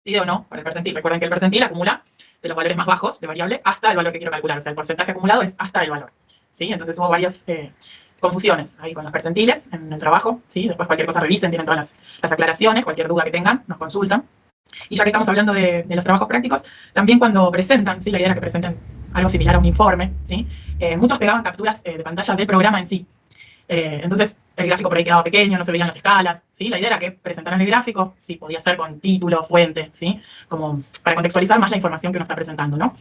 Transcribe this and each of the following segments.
sí o no con el percentil. Recuerden que el percentil acumula de los valores más bajos de variable hasta el valor que quiero calcular. O sea, el porcentaje acumulado es hasta el valor. ¿Sí? Entonces hubo varias confusiones ahí con los percentiles en el trabajo. ¿Sí? Después cualquier cosa revisen, tienen todas las aclaraciones, cualquier duda que tengan, nos consultan. Y ya que estamos hablando de los trabajos prácticos, también cuando presentan, ¿sí? La idea era que presenten algo similar a un informe, ¿sí? Muchos pegaban capturas de pantalla del programa en sí. Entonces, el gráfico por ahí quedaba pequeño, no se veían las escalas, ¿sí? La idea era que presentaran el gráfico, sí, podía ser con título, fuente, ¿sí? Como para contextualizar más la información que uno está presentando, ¿no?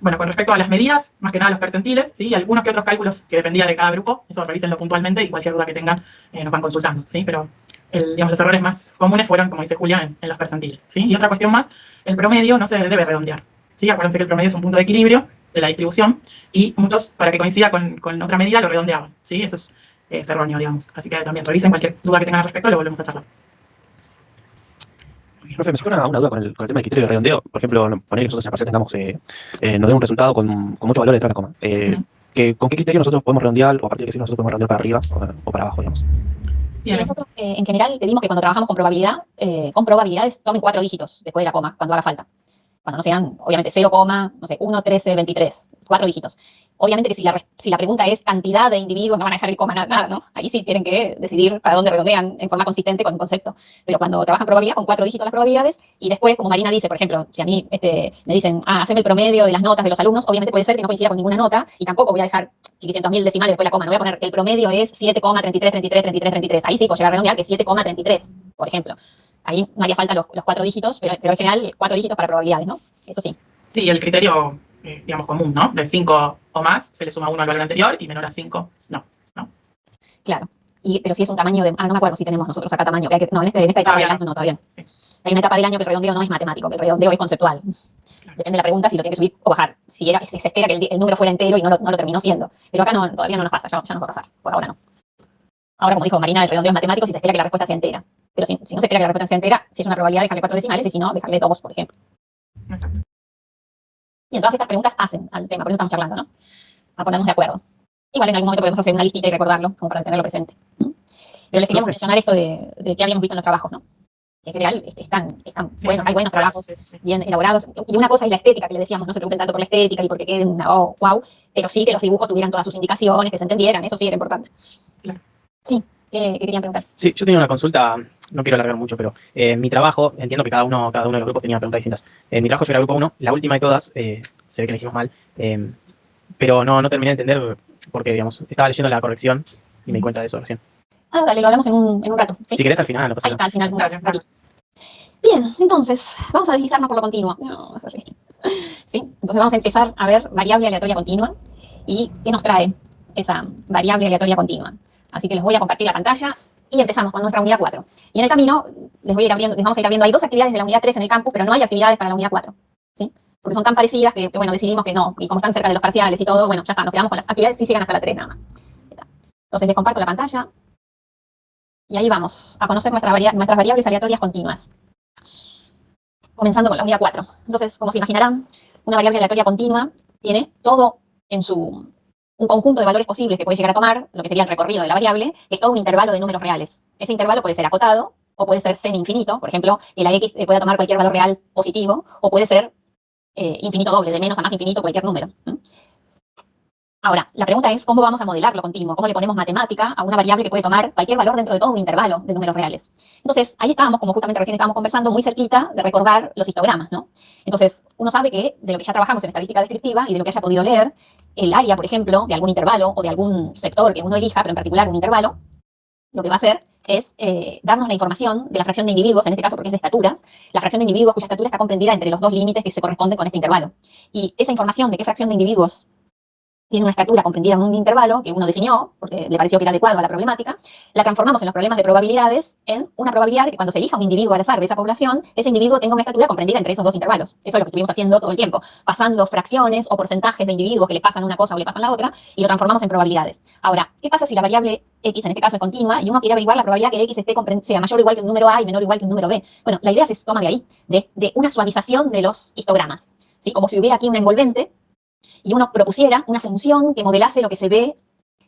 Bueno, con respecto a las medidas, más que nada los percentiles, ¿sí? Y algunos que otros cálculos que dependía de cada grupo, eso revísenlo puntualmente y cualquier duda que tengan nos van consultando, ¿sí? Pero digamos, los errores más comunes fueron, como dice Julia, en los percentiles, ¿sí? Y otra cuestión más, el promedio no se debe redondear, ¿sí? Acuérdense que el promedio es un punto de equilibrio de la distribución y muchos, para que coincida con otra medida, lo redondeaban, ¿sí? Eso es erróneo, digamos. Así que también revisen cualquier duda que tengan al respecto, lo volvemos a charlar. Profe, me surge una duda con el tema del criterio de redondeo. Por ejemplo, poner que nosotros en la parcial tengamos, nos dé un resultado con muchos valores detrás de la coma. ¿Con qué criterio nosotros podemos redondear o a partir de qué signo nosotros podemos redondear para arriba o para abajo, digamos? Sí, nosotros en general pedimos que cuando trabajamos con probabilidades tomen 4 dígitos después de la coma, cuando haga falta. Cuando no sean, obviamente, 0, no sé, 1, 13, 23, 4 dígitos. Obviamente que si la pregunta es cantidad de individuos, no van a dejar el coma nada, ¿no? Ahí sí tienen que decidir para dónde redondean en forma consistente con un concepto. Pero cuando trabajan probabilidad, con 4 dígitos las probabilidades, y después, como Marina dice, por ejemplo, si a mí me dicen, haceme el promedio de las notas de los alumnos, obviamente puede ser que no coincida con ninguna nota, y tampoco voy a dejar chiquicientos mil decimales después de la coma, no voy a poner el promedio es 7,33, 33, 33, 33. Ahí sí puedo llegar a redondear que es 7,33, por ejemplo. Ahí no haría falta los 4 dígitos, pero en general 4 dígitos para probabilidades, ¿no? Eso sí. Sí, el criterio, digamos, común, ¿no? De 5 o más, se le suma 1 al valor anterior y menor a 5, no. Claro. Pero si es un tamaño de... no me acuerdo si tenemos nosotros acá tamaño. No, en esta etapa del año no, todavía no. Sí. Hay una etapa del año que el redondeo no es matemático, que el redondeo es conceptual. Claro. Depende de la pregunta si lo tiene que subir o bajar. Si se espera que el número fuera entero y no lo terminó siendo. Pero acá todavía no nos pasa, ya nos va a pasar. Por ahora no. Ahora, como dijo Marina, el redondeo es matemático si se espera que la respuesta sea entera. Pero si no se espera que la respuesta sea entera, si es una probabilidad, dejarle 4 decimales y si no, dejarle 2, por ejemplo. Exacto. Bien, todas estas preguntas hacen al tema, por eso estamos charlando, ¿no? A ponernos de acuerdo. Igual en algún momento podemos hacer una listita y recordarlo, como para tenerlo presente. Pero les queríamos mencionar esto de qué habíamos visto en los trabajos, ¿no? Que en general están sí, buenos, hay buenos trabajos, sí. Bien elaborados. Y una cosa es la estética, que le decíamos, no se preocupen tanto por la estética y porque queden wow, pero sí que los dibujos tuvieran todas sus indicaciones, que se entendieran, eso sí era importante. Claro. Sí, ¿qué querían preguntar? Sí, yo tenía una consulta, no quiero alargar mucho, pero en mi trabajo, entiendo que cada uno de los grupos tenía preguntas distintas. En mi trabajo yo era grupo 1, la última de todas, se ve que la hicimos mal, pero no terminé de entender porque, digamos, estaba leyendo la corrección y me di cuenta de eso recién. Dale, lo hablamos en un rato. ¿Sí? Si querés al final, no pasa nada. Ahí está, al final, un ratito. Bien, entonces, vamos a deslizarnos por lo continuo. No es así. ¿Sí? Entonces vamos a empezar a ver variable aleatoria continua y qué nos trae esa variable aleatoria continua. Así que les voy a compartir la pantalla y empezamos con nuestra unidad 4. Y en el camino les vamos a ir abriendo, hay 2 actividades de la unidad 3 en el campus, pero no hay actividades para la unidad 4. ¿Sí? Porque son tan parecidas que bueno, decidimos que no. Y como están cerca de los parciales y todo, bueno, ya está, nos quedamos con las actividades que llegan hasta la 3 nada más. Entonces les comparto la pantalla. Y ahí vamos a conocer nuestras variables aleatorias continuas. Comenzando con la unidad 4. Entonces, como se imaginarán, una variable aleatoria continua tiene todo en un conjunto de valores posibles que puede llegar a tomar, lo que sería el recorrido de la variable, que es todo un intervalo de números reales. Ese intervalo puede ser acotado, o puede ser semi-infinito, por ejemplo, que la x pueda tomar cualquier valor real positivo, o puede ser infinito doble, de menos a más infinito cualquier número. Ahora, la pregunta es, ¿cómo vamos a modelar lo continuo? ¿Cómo le ponemos matemática a una variable que puede tomar cualquier valor dentro de todo un intervalo de números reales? Entonces, ahí estábamos, como justamente recién estábamos conversando, muy cerquita de recordar los histogramas, ¿no? Entonces, uno sabe que de lo que ya trabajamos en estadística descriptiva y de lo que haya podido leer, el área, por ejemplo, de algún intervalo o de algún sector que uno elija, pero en particular un intervalo, lo que va a hacer es darnos la información de la fracción de individuos, en este caso porque es de estaturas, la fracción de individuos cuya estatura está comprendida entre los 2 límites que se corresponden con este intervalo. Y esa información de qué fracción de individuos tiene una estatura comprendida en un intervalo que uno definió, porque le pareció que era adecuado a la problemática, la transformamos en los problemas de probabilidades en una probabilidad de que cuando se elija un individuo al azar de esa población, ese individuo tenga una estatura comprendida entre esos 2 intervalos. Eso es lo que estuvimos haciendo todo el tiempo, pasando fracciones o porcentajes de individuos que le pasan una cosa o le pasan la otra, y lo transformamos en probabilidades. Ahora, ¿qué pasa si la variable x en este caso es continua y uno quiere averiguar la probabilidad que x sea mayor o igual que un número a y menor o igual que un número b? Bueno, la idea se toma de ahí, de una suavización de los histogramas, ¿sí? Como si hubiera aquí un envolvente y uno propusiera una función que modelase lo que se ve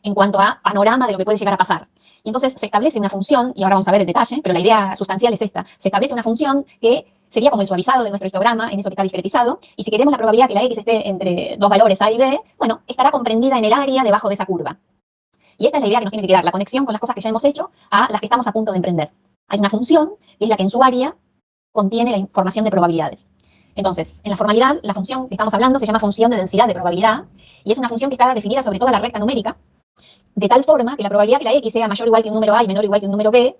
en cuanto a panorama de lo que puede llegar a pasar. Y entonces se establece una función, y ahora vamos a ver el detalle, pero la idea sustancial es esta, se establece una función que sería como el suavizado de nuestro histograma, en eso que está discretizado, y si queremos la probabilidad que la X esté entre dos valores A y B, bueno, estará comprendida en el área debajo de esa curva. Y esta es la idea que nos tiene que quedar, la conexión con las cosas que ya hemos hecho a las que estamos a punto de emprender. Hay una función, que es la que en su área contiene la información de probabilidades. Entonces, en la formalidad, la función que estamos hablando se llama función de densidad de probabilidad, y es una función que está definida sobre toda la recta numérica, de tal forma que la probabilidad que la X sea mayor o igual que un número A y menor o igual que un número B,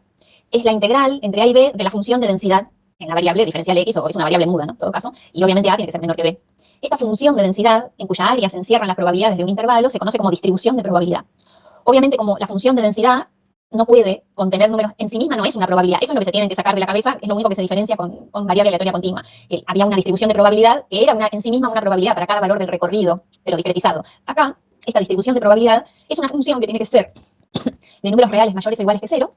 es la integral entre A y B de la función de densidad en la variable diferencial X, o es una variable muda, ¿no? En todo caso, y obviamente A tiene que ser menor que B. Esta función de densidad, en cuya área se encierran las probabilidades de un intervalo, se conoce como distribución de probabilidad. Obviamente, como la función de densidad no puede contener números en sí misma, no es una probabilidad. Eso es lo que se tienen que sacar de la cabeza, es lo único que se diferencia con variable aleatoria continua. Que había una distribución de probabilidad que era en sí misma una probabilidad para cada valor del recorrido, pero discretizado. Acá, esta distribución de probabilidad es una función que tiene que ser de números reales mayores o iguales que 0,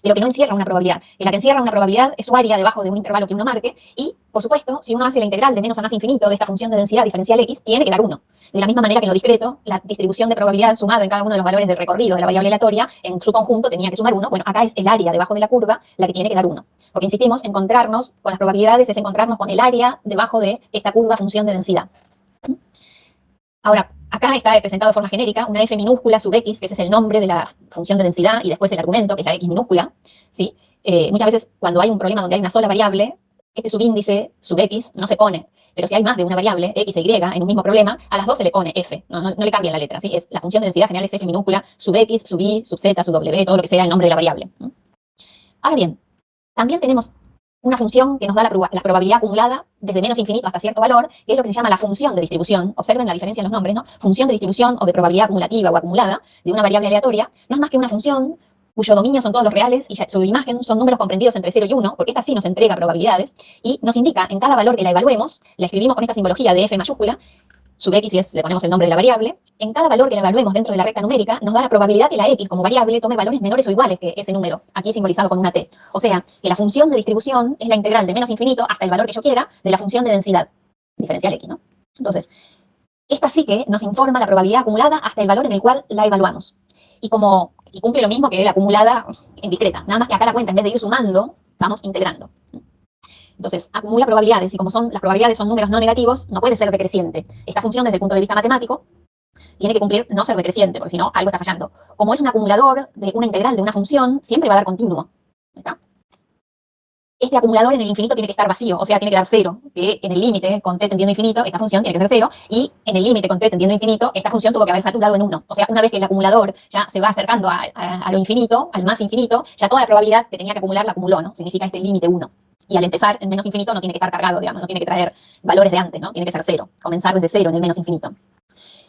pero que no encierra una probabilidad. Que la que encierra una probabilidad es su área debajo de un intervalo que uno marque, y, por supuesto, si uno hace la integral de menos a más infinito de esta función de densidad diferencial X, tiene que dar 1. De la misma manera que en lo discreto, la distribución de probabilidad sumada en cada uno de los valores del recorrido de la variable aleatoria, en su conjunto tenía que sumar 1. Bueno, acá es el área debajo de la curva la que tiene que dar 1. Porque insistimos, encontrarnos con las probabilidades es encontrarnos con el área debajo de esta curva función de densidad. Ahora, acá está presentado de forma genérica una f minúscula sub x, que ese es el nombre de la función de densidad, y después el argumento, que es la x minúscula, ¿sí? Muchas veces cuando hay un problema donde hay una sola variable, este subíndice sub x no se pone. Pero si hay más de una variable, x e y, en un mismo problema, a las dos se le pone f, no le cambian la letra, ¿sí? Es, la función de densidad general es f minúscula sub x, sub y, sub z, sub w, todo lo que sea el nombre de la variable. Ahora bien, también tenemos una función que nos da la probabilidad acumulada desde menos infinito hasta cierto valor, que es lo que se llama la función de distribución. Observen la diferencia en los nombres, ¿no? Función de distribución o de probabilidad acumulativa o acumulada de una variable aleatoria no es más que una función cuyo dominio son todos los reales y su imagen son números comprendidos entre 0 y 1, porque esta sí nos entrega probabilidades y nos indica en cada valor que la evaluemos, la escribimos con esta simbología de f mayúscula, sub x, y le ponemos el nombre de la variable, en cada valor que la evaluemos dentro de la recta numérica, nos da la probabilidad que la x como variable tome valores menores o iguales que ese número, aquí simbolizado con una t. O sea, que la función de distribución es la integral de menos infinito hasta el valor que yo quiera de la función de densidad, diferencial x, ¿no? Entonces, esta sí que nos informa la probabilidad acumulada hasta el valor en el cual la evaluamos. Y cumple lo mismo que la acumulada en discreta, nada más que acá la cuenta, en vez de ir sumando, vamos integrando. Entonces, acumula probabilidades, y como las probabilidades son números no negativos, no puede ser decreciente. Esta función, desde el punto de vista matemático, tiene que cumplir no ser decreciente, porque si no, algo está fallando. Como es un acumulador de una integral de una función, siempre va a dar continuo. ¿Está? Este acumulador en el infinito tiene que estar vacío, o sea, tiene que dar 0, que en el límite con t tendiendo a infinito, esta función tiene que ser 0, y en el límite con t tendiendo a infinito, esta función tuvo que haber saturado en 1. O sea, una vez que el acumulador ya se va acercando a lo infinito, al más infinito, ya toda la probabilidad que tenía que acumular la acumuló, ¿no? Significa este límite 1. Y al empezar en menos infinito no tiene que estar cargado, digamos, no tiene que traer valores de antes, ¿no? Tiene que ser 0, comenzar desde 0 en el menos infinito.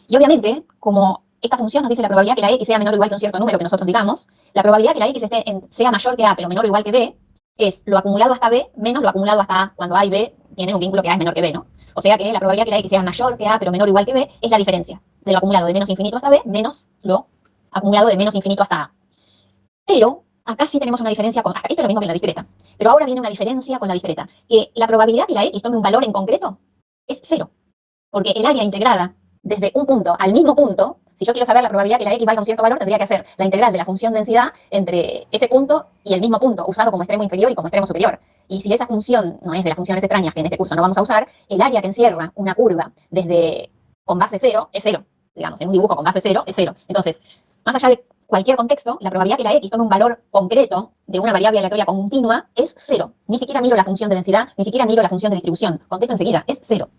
Y obviamente, como esta función nos dice la probabilidad que la x sea menor o igual que un cierto número que nosotros digamos, la probabilidad que la x sea mayor que a, pero menor o igual que b, es lo acumulado hasta b menos lo acumulado hasta a, cuando a y b tienen un vínculo que a es menor que b, ¿no? O sea que la probabilidad que la x sea mayor que a, pero menor o igual que b, es la diferencia de lo acumulado de menos infinito hasta b menos lo acumulado de menos infinito hasta a. Pero acá sí tenemos una diferencia hasta esto es lo mismo que en la discreta. Pero ahora viene una diferencia con la discreta, que la probabilidad que la x tome un valor en concreto es 0. Porque el área integrada desde un punto al mismo punto, si yo quiero saber la probabilidad que la x valga un cierto valor, tendría que hacer la integral de la función densidad entre ese punto y el mismo punto, usado como extremo inferior y como extremo superior. Y si esa función no es de las funciones extrañas que en este curso no vamos a usar, el área que encierra una curva con base 0 es 0. Digamos, en un dibujo con base 0 es 0. Entonces, más allá de cualquier contexto, la probabilidad que la x tome un valor concreto de una variable aleatoria continua es 0. Ni siquiera miro la función de densidad, ni siquiera miro la función de distribución. Contesto enseguida, es 0.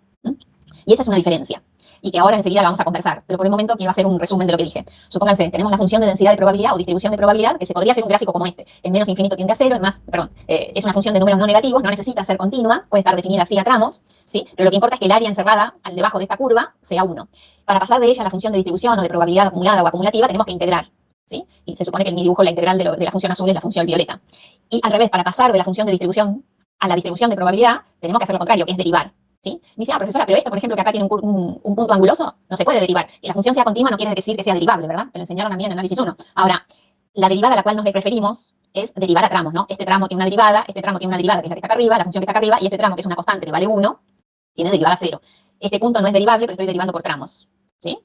Y esa es una diferencia. Y que ahora enseguida la vamos a conversar. Pero por el momento quiero hacer un resumen de lo que dije. Supónganse, tenemos la función de densidad de probabilidad o distribución de probabilidad, que se podría hacer un gráfico como este. En menos infinito tiende a 0, es una función de números no negativos, no necesita ser continua, puede estar definida así a tramos, ¿sí? Pero lo que importa es que el área encerrada al debajo de esta curva sea 1. Para pasar de ella a la función de distribución o de probabilidad acumulada o acumulativa, tenemos que integrar, ¿sí? Y se supone que en mi dibujo la integral de la función azul es la función violeta. Y al revés, para pasar de la función de distribución a la distribución de probabilidad, tenemos que hacer lo contrario, que es derivar. ¿Sí? Me dice, profesora, pero esto, por ejemplo, que acá tiene un punto anguloso, no se puede derivar. Que la función sea continua no quiere decir que sea derivable, ¿verdad? Me lo enseñaron a mí en análisis 1. Ahora, la derivada a la cual nos preferimos es derivar a tramos, ¿no? Este tramo tiene una derivada, este tramo tiene una derivada que es la que está acá arriba, la función que está acá arriba, y este tramo que es una constante que vale 1, tiene derivada 0. Este punto no es derivable, pero estoy derivando por tramos, ¿sí?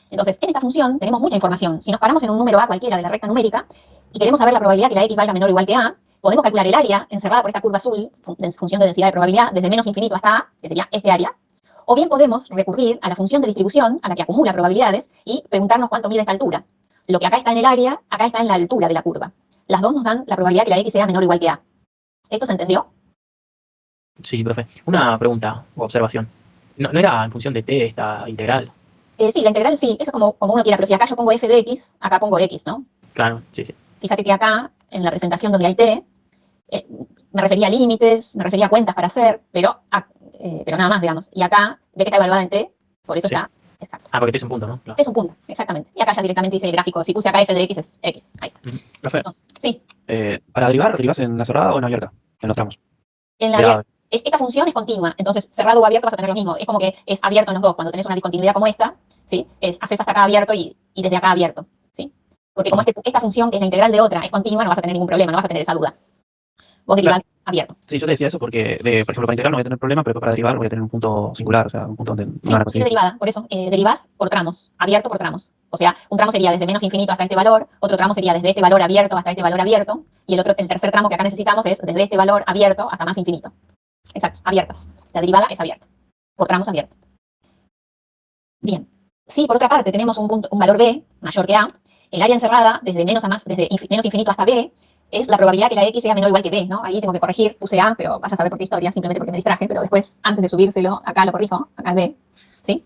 Entonces, en esta función tenemos mucha información. Si nos paramos en un número a cualquiera de la recta numérica y queremos saber la probabilidad que la x valga menor o igual que a, Podemos calcular el área encerrada por esta curva azul, en función de densidad de probabilidad, desde menos infinito hasta A, que sería este área. O bien podemos recurrir a la función de distribución, a la que acumula probabilidades, y preguntarnos cuánto mide esta altura. Lo que acá está en el área, acá está en la altura de la curva. Las dos nos dan la probabilidad que la X sea menor o igual que A. ¿Esto se entendió? Sí, profe. Una pregunta o observación. ¿No era en función de t esta integral? Sí, la integral sí, eso es como uno quiera, pero si acá yo pongo f de x, acá pongo x, ¿no? Claro, sí, sí. Fíjate que acá, en la presentación donde hay t, me refería a límites, me refería a cuentas para hacer, pero nada más, digamos. Y acá, ve que está evaluada en t, por eso Sí. está exacto. Ah, porque t es un punto, ¿no? Claro. Es un punto, exactamente. Y acá ya directamente dice el gráfico, si puse acá f de x es x. Ahí está. Profe, Entonces, sí, para derivar, ¿derivás en la cerrada o en la abierta? En los tramos. en la De abierta. A. Esta función es continua, entonces cerrado o abierto vas a tener lo mismo. Es como que es abierto en los dos. Cuando tenés una discontinuidad como esta, ¿sí? Haces hasta acá abierto y desde acá abierto, ¿sí? Porque como esta función, que es la integral de otra, es continua, no vas a tener ningún problema, no vas a tener esa duda. Vos derivás abierto. Sí, yo te decía eso porque, por ejemplo, para integrar no voy a tener problema, pero para derivar voy a tener un punto singular, o sea, un punto donde no Sí, van a sí, conseguir. derivada, por eso, derivás por tramos, abierto por tramos. O sea, un tramo sería desde menos infinito hasta este valor, otro tramo sería desde este valor abierto hasta este valor abierto, y el tercer tramo que acá necesitamos es desde este valor abierto hasta más infinito. Exacto, abiertas. La derivada es abierta, por tramos abierta. Bien. Si por otra parte tenemos un valor b mayor que a, el área encerrada desde menos a más, desde menos infinito hasta b, es la probabilidad que la x sea menor o igual que b, ¿no? Ahí tengo que corregir, puse a, pero vaya a saber por qué historia, simplemente porque me distraje, pero después, antes de subírselo, acá lo corrijo, acá es b, ¿sí?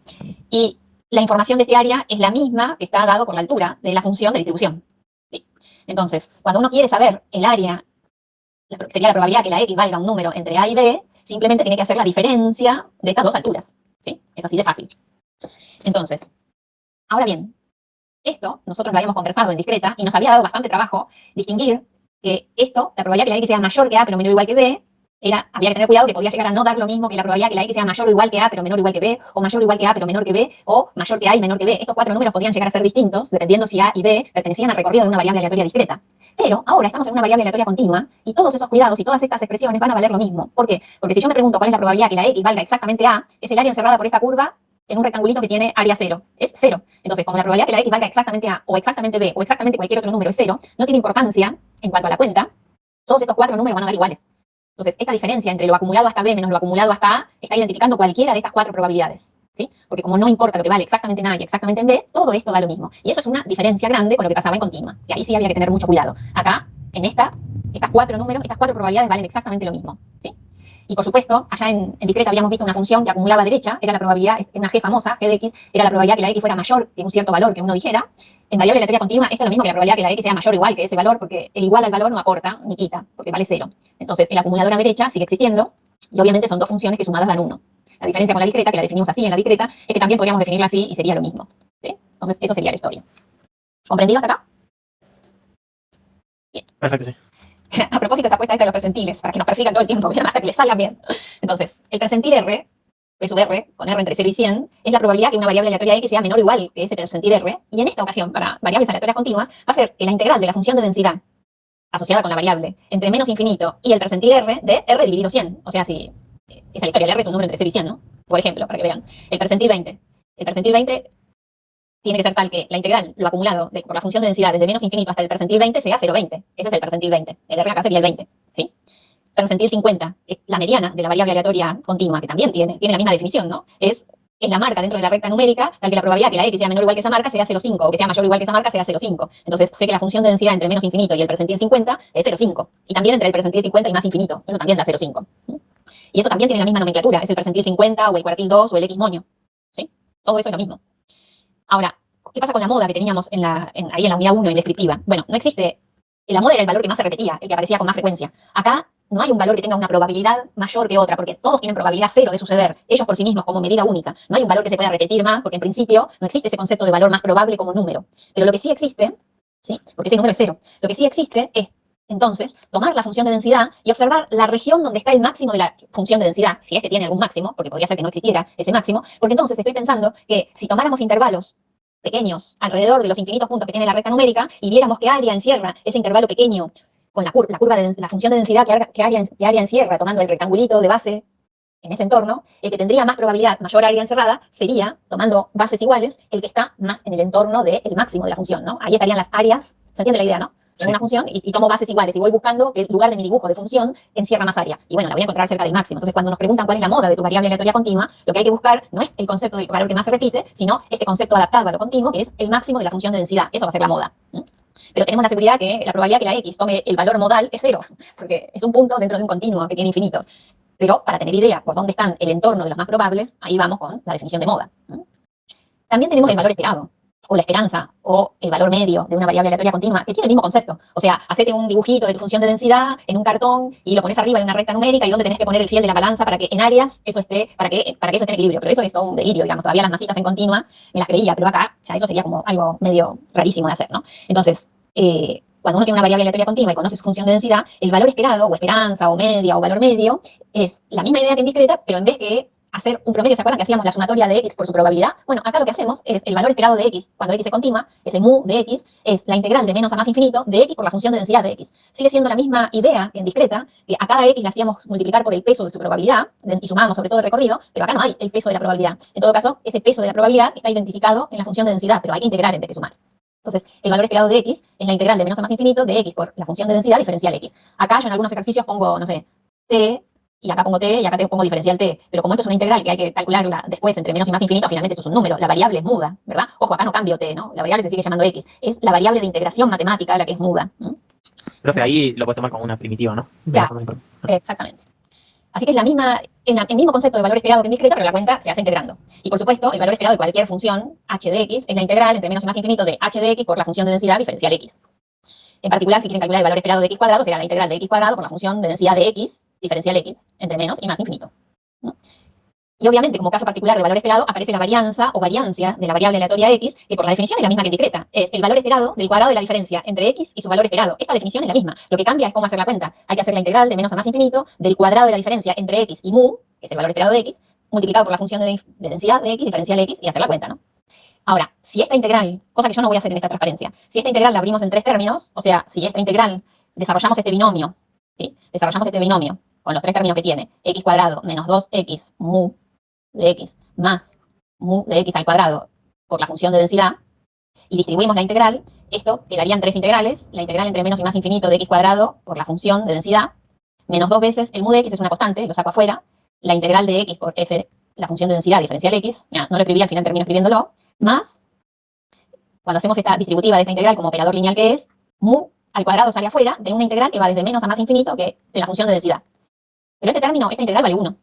Y la información de este área es la misma que está dado por la altura de la función de distribución, ¿sí? Entonces, cuando uno quiere saber el área, sería la probabilidad que la x valga un número entre a y b, simplemente tiene que hacer la diferencia de estas dos alturas, ¿sí? Es así de fácil. Entonces, ahora bien, esto nosotros lo habíamos conversado en discreta y nos había dado bastante trabajo distinguir que esto, la probabilidad que la x sea mayor que a pero menor o igual que b, había que tener cuidado que podía llegar a no dar lo mismo que la probabilidad que la x sea mayor o igual que a pero menor o igual que b, o mayor o igual que a pero menor que b, o mayor que a y menor que b. Estos cuatro números podían llegar a ser distintos dependiendo si a y b pertenecían al recorrido de una variable aleatoria discreta. Pero ahora estamos en una variable aleatoria continua y todos esos cuidados y todas estas expresiones van a valer lo mismo. ¿Por qué? Porque si yo me pregunto cuál es la probabilidad que la x valga exactamente a, es el área encerrada por esta curva en un rectangulito que tiene área 0. Es 0. Entonces, como la probabilidad que la x valga exactamente a, o exactamente b, o exactamente cualquier otro número es 0, no tiene importancia en cuanto a la cuenta, todos estos cuatro números van a dar iguales. Entonces, esta diferencia entre lo acumulado hasta b menos lo acumulado hasta a está identificando cualquiera de estas cuatro probabilidades, ¿sí? Porque como no importa lo que vale exactamente en a y exactamente en b, todo esto da lo mismo. Y eso es una diferencia grande con lo que pasaba en continua, que ahí sí había que tener mucho cuidado. Acá, en estas cuatro números, estas cuatro probabilidades valen exactamente lo mismo, ¿sí? Y por supuesto, allá en discreta habíamos visto una función que acumulaba derecha, era la probabilidad, una g famosa, g de x, era la probabilidad que la x fuera mayor que un cierto valor que uno dijera. En variable aleatoria continua, esto es lo mismo que la probabilidad que la x sea mayor o igual que ese valor, porque el igual al valor no aporta ni quita, porque vale 0. Entonces, el acumulador a derecha sigue existiendo, y obviamente son dos funciones que sumadas dan 1. La diferencia con la discreta, que la definimos así en la discreta, es que también podríamos definirla así y sería lo mismo, ¿sí? Entonces, eso sería la historia. ¿Comprendido hasta acá? Bien. Perfecto, sí. A propósito, está puesta esta de los percentiles, para que nos persigan todo el tiempo, hasta que les salgan bien. Entonces, el percentil R, P sub R, con R entre 0 y 100, es la probabilidad que una variable aleatoria X sea menor o igual que ese percentil R, y en esta ocasión, para variables aleatorias continuas, va a ser que la integral de la función de densidad asociada con la variable entre menos infinito y el percentil R de R dividido 100. O sea, si esa aleatoria, el R es un número entre 0 y 100, ¿no? Por ejemplo, para que vean. El percentil 20. El percentil 20 tiene que ser tal que la integral, lo acumulado por la función de densidad desde menos infinito hasta el percentil 20 sea 0,20. Ese es el percentil 20. El R acá sería el 20, ¿sí? Percentil 50 es la mediana de la variable aleatoria continua, que también tiene la misma definición, ¿no? Es la marca dentro de la recta numérica, tal que la probabilidad que la x sea menor o igual que esa marca sea 0,5, o que sea mayor o igual que esa marca sea 0,5. Entonces, sé que la función de densidad entre menos infinito y el percentil 50 es 0,5. Y también entre el percentil 50 y más infinito. Eso también da 0,5. Y eso también tiene la misma nomenclatura. Es el percentil 50 o el cuartil 2 o el x moño, ¿sí? Todo eso es lo mismo. Ahora, ¿qué pasa con la moda que teníamos ahí en la unidad 1 en descriptiva? Bueno, no existe. La moda era el valor que más se repetía, el que aparecía con más frecuencia. Acá no hay un valor que tenga una probabilidad mayor que otra, porque todos tienen probabilidad 0 de suceder, ellos por sí mismos como medida única. No hay un valor que se pueda repetir más, porque en principio no existe ese concepto de valor más probable como número. Pero lo que sí existe, ¿sí? Porque ese número es 0, lo que sí existe es, entonces, tomar la función de densidad y observar la región donde está el máximo de la función de densidad, si es que tiene algún máximo, porque podría ser que no existiera ese máximo, porque entonces estoy pensando que si tomáramos intervalos pequeños alrededor de los infinitos puntos que tiene la recta numérica y viéramos qué área encierra ese intervalo pequeño con la curva de la función de densidad que área encierra, tomando el rectangulito de base en ese entorno, el que tendría más probabilidad, mayor área encerrada, sería, tomando bases iguales, el que está más en el entorno del máximo de la función, ¿no? Ahí estarían las áreas, ¿se entiende la idea, no? Tengo una función y tomo bases iguales y voy buscando que el lugar de mi dibujo de función encierra más área. Y bueno, la voy a encontrar cerca del máximo. Entonces, cuando nos preguntan cuál es la moda de tu variable aleatoria continua, lo que hay que buscar no es el concepto del valor que más se repite, sino este concepto adaptado a lo continuo, que es el máximo de la función de densidad. Eso va a ser la moda. Pero tenemos la seguridad que la probabilidad que la x tome el valor modal es 0, porque es un punto dentro de un continuo que tiene infinitos. Pero para tener idea por dónde están el entorno de los más probables, ahí vamos con la definición de moda. También tenemos el valor esperado, o la esperanza, o el valor medio de una variable aleatoria continua, que tiene el mismo concepto. O sea, hacete un dibujito de tu función de densidad en un cartón y lo pones arriba de una recta numérica y donde tenés que poner el fiel de la balanza para que en áreas eso esté, para que eso esté en equilibrio. Pero eso es todo un delirio, digamos. Todavía las masitas en continua me las creía, pero acá ya eso sería como algo medio rarísimo de hacer, ¿no? Entonces, cuando uno tiene una variable aleatoria continua y conoce su función de densidad, el valor esperado, o esperanza, o media, o valor medio, es la misma idea que en discreta, pero en vez que hacer un promedio, ¿se acuerdan que hacíamos la sumatoria de x por su probabilidad? Bueno, acá lo que hacemos es el valor esperado de x, cuando x es continua, ese mu de x, es la integral de menos a más infinito de x por la función de densidad de x. Sigue siendo la misma idea que en discreta, que a cada x la hacíamos multiplicar por el peso de su probabilidad, y sumamos sobre todo el recorrido, pero acá no hay el peso de la probabilidad. En todo caso, ese peso de la probabilidad está identificado en la función de densidad, pero hay que integrar en vez de sumar. Entonces, el valor esperado de x es la integral de menos a más infinito de x por la función de densidad diferencial x. Acá yo en algunos ejercicios pongo, no sé, t, y acá pongo t, y acá pongo diferencial t. Pero como esto es una integral que hay que calcularla después entre menos y más infinito, finalmente esto es un número. La variable es muda, ¿verdad? Ojo, acá no cambio t, ¿no? La variable se sigue llamando x. Es la variable de integración matemática la que es muda. Profe, ahí lo puedes tomar como una primitiva, ¿no? Claro, exactamente. Así que es la misma, el mismo concepto de valor esperado que en discreta, pero la cuenta se hace integrando. Y por supuesto, el valor esperado de cualquier función h de x es la integral entre menos y más infinito de h de x por la función de densidad diferencial x. En particular, si quieren calcular el valor esperado de x cuadrado, será la integral de x cuadrado por la función de densidad de x diferencial x entre menos y más infinito. Y obviamente, como caso particular de valor esperado, aparece la varianza o variancia de la variable aleatoria x, que por la definición es la misma que en discreta. Es el valor esperado del cuadrado de la diferencia entre x y su valor esperado. Esta definición es la misma. Lo que cambia es cómo hacer la cuenta. Hay que hacer la integral de menos a más infinito del cuadrado de la diferencia entre x y mu, que es el valor esperado de x, multiplicado por la función de densidad de x diferencial x y hacer la cuenta, ¿no? Ahora, si esta integral, cosa que yo no voy a hacer en esta transparencia, si esta integral la abrimos en tres términos, o sea, si esta integral desarrollamos este binomio, ¿sí? Desarrollamos este binomio con los tres términos que tiene, x cuadrado menos 2x mu de x más mu de x al cuadrado por la función de densidad, y distribuimos la integral, esto quedarían tres integrales, la integral entre menos y más infinito de x cuadrado por la función de densidad, menos dos veces el mu de x es una constante, lo saco afuera, la integral de x por f, la función de densidad diferencial x, no lo escribí, al final termino escribiéndolo, más, cuando hacemos esta distributiva de esta integral como operador lineal que es, mu al cuadrado sale afuera de una integral que va desde menos a más infinito que de la función de densidad. Pero este término, esta integral vale 1.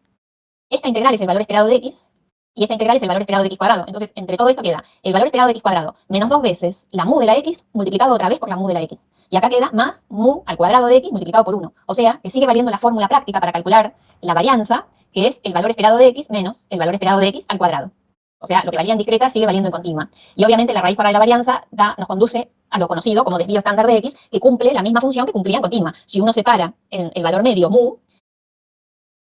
Esta integral es el valor esperado de x, y esta integral es el valor esperado de x cuadrado. Entonces, entre todo esto queda el valor esperado de x cuadrado menos dos veces la mu de la x multiplicado otra vez por la mu de la x. Y acá queda más mu al cuadrado de x multiplicado por 1. O sea, que sigue valiendo la fórmula práctica para calcular la varianza, que es el valor esperado de x menos el valor esperado de x al cuadrado. O sea, lo que valía en discreta sigue valiendo en continua. Y obviamente la raíz cuadrada de la varianza nos conduce a lo conocido como desvío estándar de x, que cumple la misma función que cumplía en continua. Si uno separa el valor medio mu,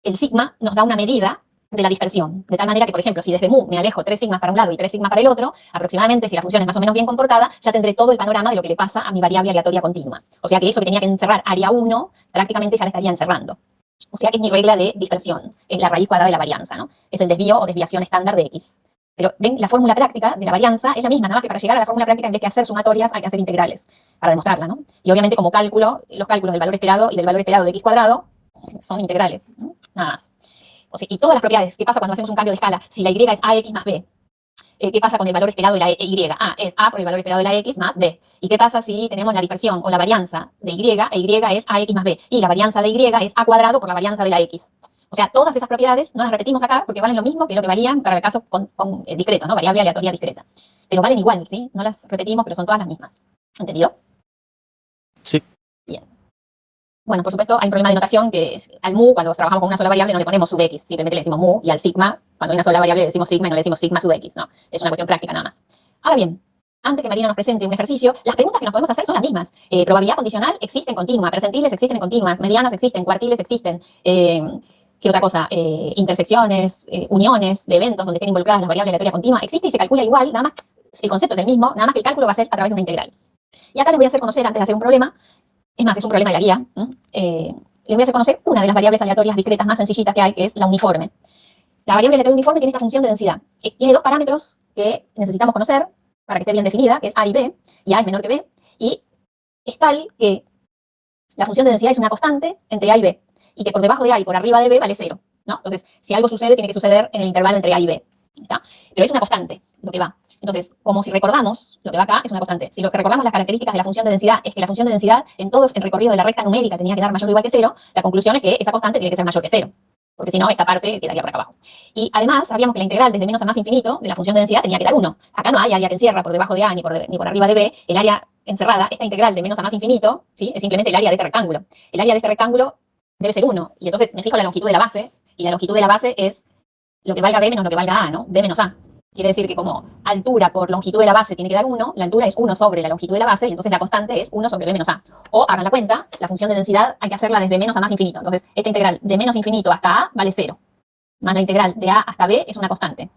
el sigma nos da una medida de la dispersión. De tal manera que, por ejemplo, si desde mu me alejo 3 sigmas para un lado y 3 sigmas para el otro, aproximadamente, si la función es más o menos bien comportada, ya tendré todo el panorama de lo que le pasa a mi variable aleatoria continua. O sea que eso que tenía que encerrar área 1, prácticamente ya la estaría encerrando. O sea que es mi regla de dispersión, es la raíz cuadrada de la varianza, ¿no? Es el desvío o desviación estándar de x. Pero ven, la fórmula práctica de la varianza es la misma, nada más que para llegar a la fórmula práctica, en vez de hacer sumatorias, hay que hacer integrales para demostrarla, ¿no? Y obviamente como cálculo, los cálculos del valor esperado y del valor esperado de x cuadrado son integrales, ¿no? Nada más. O sea, y todas las propiedades, ¿qué pasa cuando hacemos un cambio de escala? Si la y es ax más b, ¿qué pasa con el valor esperado de la y? Es a por el valor esperado de la x más b. ¿Y qué pasa si tenemos la dispersión o la varianza de y es ax más b? Y la varianza de y es a cuadrado por la varianza de la x. O sea, todas esas propiedades no las repetimos acá porque valen lo mismo que lo que valían para el caso con discreto, ¿no? Variable aleatoria discreta. Pero valen igual, ¿sí? No las repetimos, pero son todas las mismas. ¿Entendido? Sí. Bien. Bueno, por supuesto, hay un problema de notación que es al mu, cuando trabajamos con una sola variable, no le ponemos sub x, simplemente le decimos mu, y al sigma, cuando hay una sola variable, le decimos sigma y no le decimos sigma sub x, ¿no? Es una cuestión práctica nada más. Ahora bien, antes que Marina nos presente un ejercicio, las preguntas que nos podemos hacer son las mismas. Probabilidad condicional existe en continua, percentiles existen en continuas, medianas existen, cuartiles existen, ¿qué otra cosa? Intersecciones, uniones de eventos donde estén involucradas las variables aleatorias continua, existe y se calcula igual, nada más, el concepto es el mismo, nada más que el cálculo va a ser a través de una integral. Y acá les voy a hacer conocer, antes de hacer un problema, es más, es un problema de la guía, les voy a hacer conocer una de las variables aleatorias discretas más sencillitas que hay, que es la uniforme. La variable aleatoria uniforme tiene esta función de densidad. Tiene dos parámetros que necesitamos conocer para que esté bien definida, que es A y B, y A es menor que B, y es tal que la función de densidad es una constante entre A y B, y que por debajo de A y por arriba de B vale 0, ¿no? Entonces, si algo sucede, tiene que suceder en el intervalo entre A y B, ¿está? Pero es una constante lo que va. Entonces, como si recordamos, lo que va acá es una constante. Si lo que recordamos las características de la función de densidad es que la función de densidad en todo el recorrido de la recta numérica tenía que dar mayor o igual que 0, la conclusión es que esa constante tiene que ser mayor que 0. Porque si no, esta parte quedaría por acá abajo. Y además, sabíamos que la integral desde menos a más infinito de la función de densidad tenía que dar 1. Acá no hay área que encierra por debajo de A ni por arriba de B. El área encerrada, esta integral de menos a más infinito, ¿sí? Es simplemente el área de este rectángulo. El área de este rectángulo debe ser 1. Y entonces me fijo la longitud de la base, y la longitud de la base es lo que valga B menos lo que valga A, ¿no? B menos A. Quiere decir que como altura por longitud de la base tiene que dar 1, la altura es 1 sobre la longitud de la base, y entonces la constante es 1 sobre B menos A. O, hagan la cuenta, la función de densidad hay que hacerla desde menos a más infinito. Entonces, esta integral de menos infinito hasta A vale 0. Más la integral de A hasta B es una constante.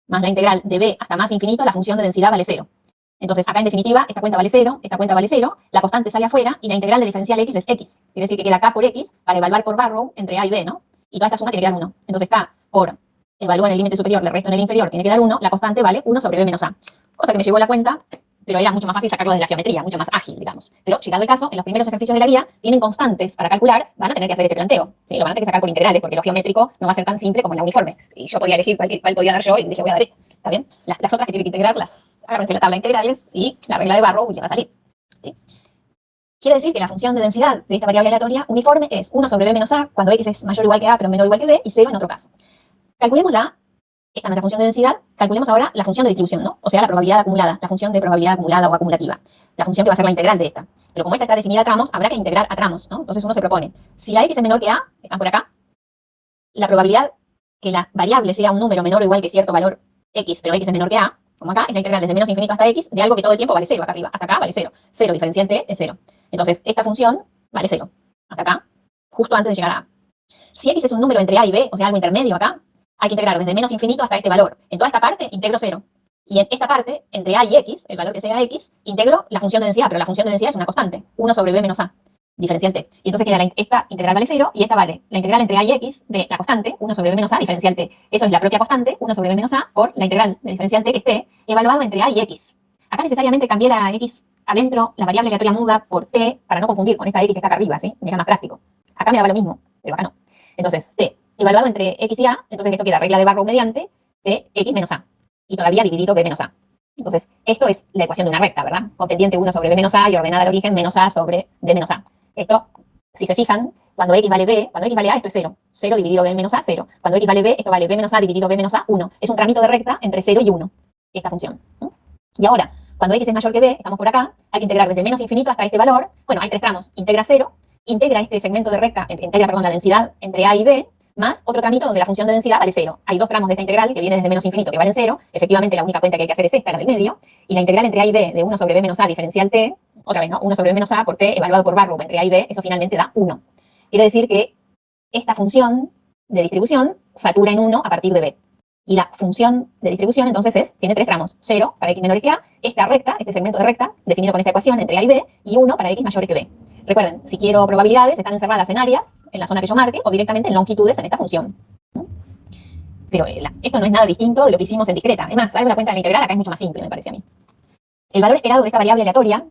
Más la integral de B hasta más infinito, la función de densidad vale 0. Entonces, acá en definitiva, esta cuenta vale 0, esta cuenta vale 0, la constante sale afuera, y la integral de diferencial x es x. Quiere decir que queda K por x para evaluar por Barrow entre A y B, ¿no? Y toda esta suma tiene que dar 1. Entonces, K por evalúa en el límite superior, le resto en el inferior, tiene que dar 1, la constante vale 1 sobre B menos A. Cosa que me llevó a la cuenta, pero era mucho más fácil sacarlo desde la geometría, mucho más ágil, digamos. Pero, llegado el caso, en los primeros ejercicios de la guía, tienen constantes para calcular, van a tener que hacer este planteo. ¿Sí? Lo van a tener que sacar por integrales, porque lo geométrico no va a ser tan simple como en la uniforme. Y yo podía elegir cuál podía dar yo, y dije, voy a dar este. ¿Está bien? Las otras que tienen que integrar, agárrense la tabla de integrales, y la regla de Barrow ya va a salir. ¿Sí? Quiere decir que la función de densidad de esta variable aleatoria uniforme es 1 sobre B menos A, cuando x es mayor o igual que A, pero menor o igual que B, y 0 en otro caso. Calculemos esta es nuestra función de densidad. Calculemos ahora la función de distribución, ¿no? O sea, la probabilidad acumulada, la función de probabilidad acumulada o acumulativa. La función que va a ser la integral de esta. Pero como esta está definida a tramos, habrá que integrar a tramos, ¿no? Entonces uno se propone, si la x es menor que A, están por acá, la probabilidad que la variable sea un número menor o igual que cierto valor x, pero x es menor que A, como acá, es la integral desde menos infinito hasta x de algo que todo el tiempo vale 0, acá arriba. Hasta acá vale 0. 0 diferencial t es 0. Entonces, esta función vale 0. Hasta acá, justo antes de llegar a A. Si x es un número entre A y B, o sea, algo intermedio acá, hay que integrar desde menos infinito hasta este valor. En toda esta parte, integro 0. Y en esta parte, entre A y x, el valor que sea x, integro la función de densidad, pero la función de densidad es una constante, 1 sobre B menos A, diferencial t. Y entonces queda esta integral vale 0, y esta vale la integral entre A y x de la constante, 1 sobre B menos A, diferencial t. Eso es la propia constante, 1 sobre B menos A, por la integral de diferencial t, que es t, evaluado entre A y x. Acá necesariamente cambié la x adentro, la variable aleatoria muda, por t, para no confundir con esta x que está acá arriba, ¿sí? Me era más práctico. Acá me daba lo mismo, pero acá no. Entonces, t evaluado entre x y a, entonces esto queda regla de Barrow mediante de x menos a. Y todavía dividido b menos a. Entonces, esto es la ecuación de una recta, ¿verdad? Con pendiente 1 sobre b menos a y ordenada al origen menos a sobre b menos a. Esto, si se fijan, cuando x vale b, cuando x vale a, esto es 0. 0 dividido b menos a, 0. Cuando x vale b, esto vale b menos a dividido b menos a, 1. Es un tramito de recta entre 0 y 1, esta función. Y ahora, cuando x es mayor que b, estamos por acá, hay que integrar desde menos infinito hasta este valor. Bueno, hay tres tramos. Integra 0, integra este segmento de recta, integra la densidad entre a y b, más otro tramito donde la función de densidad vale 0. Hay dos tramos de esta integral que viene desde menos infinito que valen 0. Efectivamente, la única cuenta que hay que hacer es esta, la del medio. Y la integral entre a y b de 1 sobre b menos a diferencial t, otra vez, ¿no? 1 sobre b menos a por t evaluado por Barrow entre a y b, eso finalmente da 1. Quiere decir que esta función de distribución satura en 1 a partir de b. Y la función de distribución entonces tiene tres tramos. 0 para x menor que a, esta recta, este segmento de recta, definido con esta ecuación entre a y b, y 1 para x mayor que b. Recuerden, si quiero probabilidades, están encerradas en áreas, en la zona que yo marque, o directamente en longitudes en esta función. Pero esto no es nada distinto de lo que hicimos en discreta. Es más, darme la cuenta de la integral acá es mucho más simple, me parece a mí. El valor esperado de esta variable aleatoria,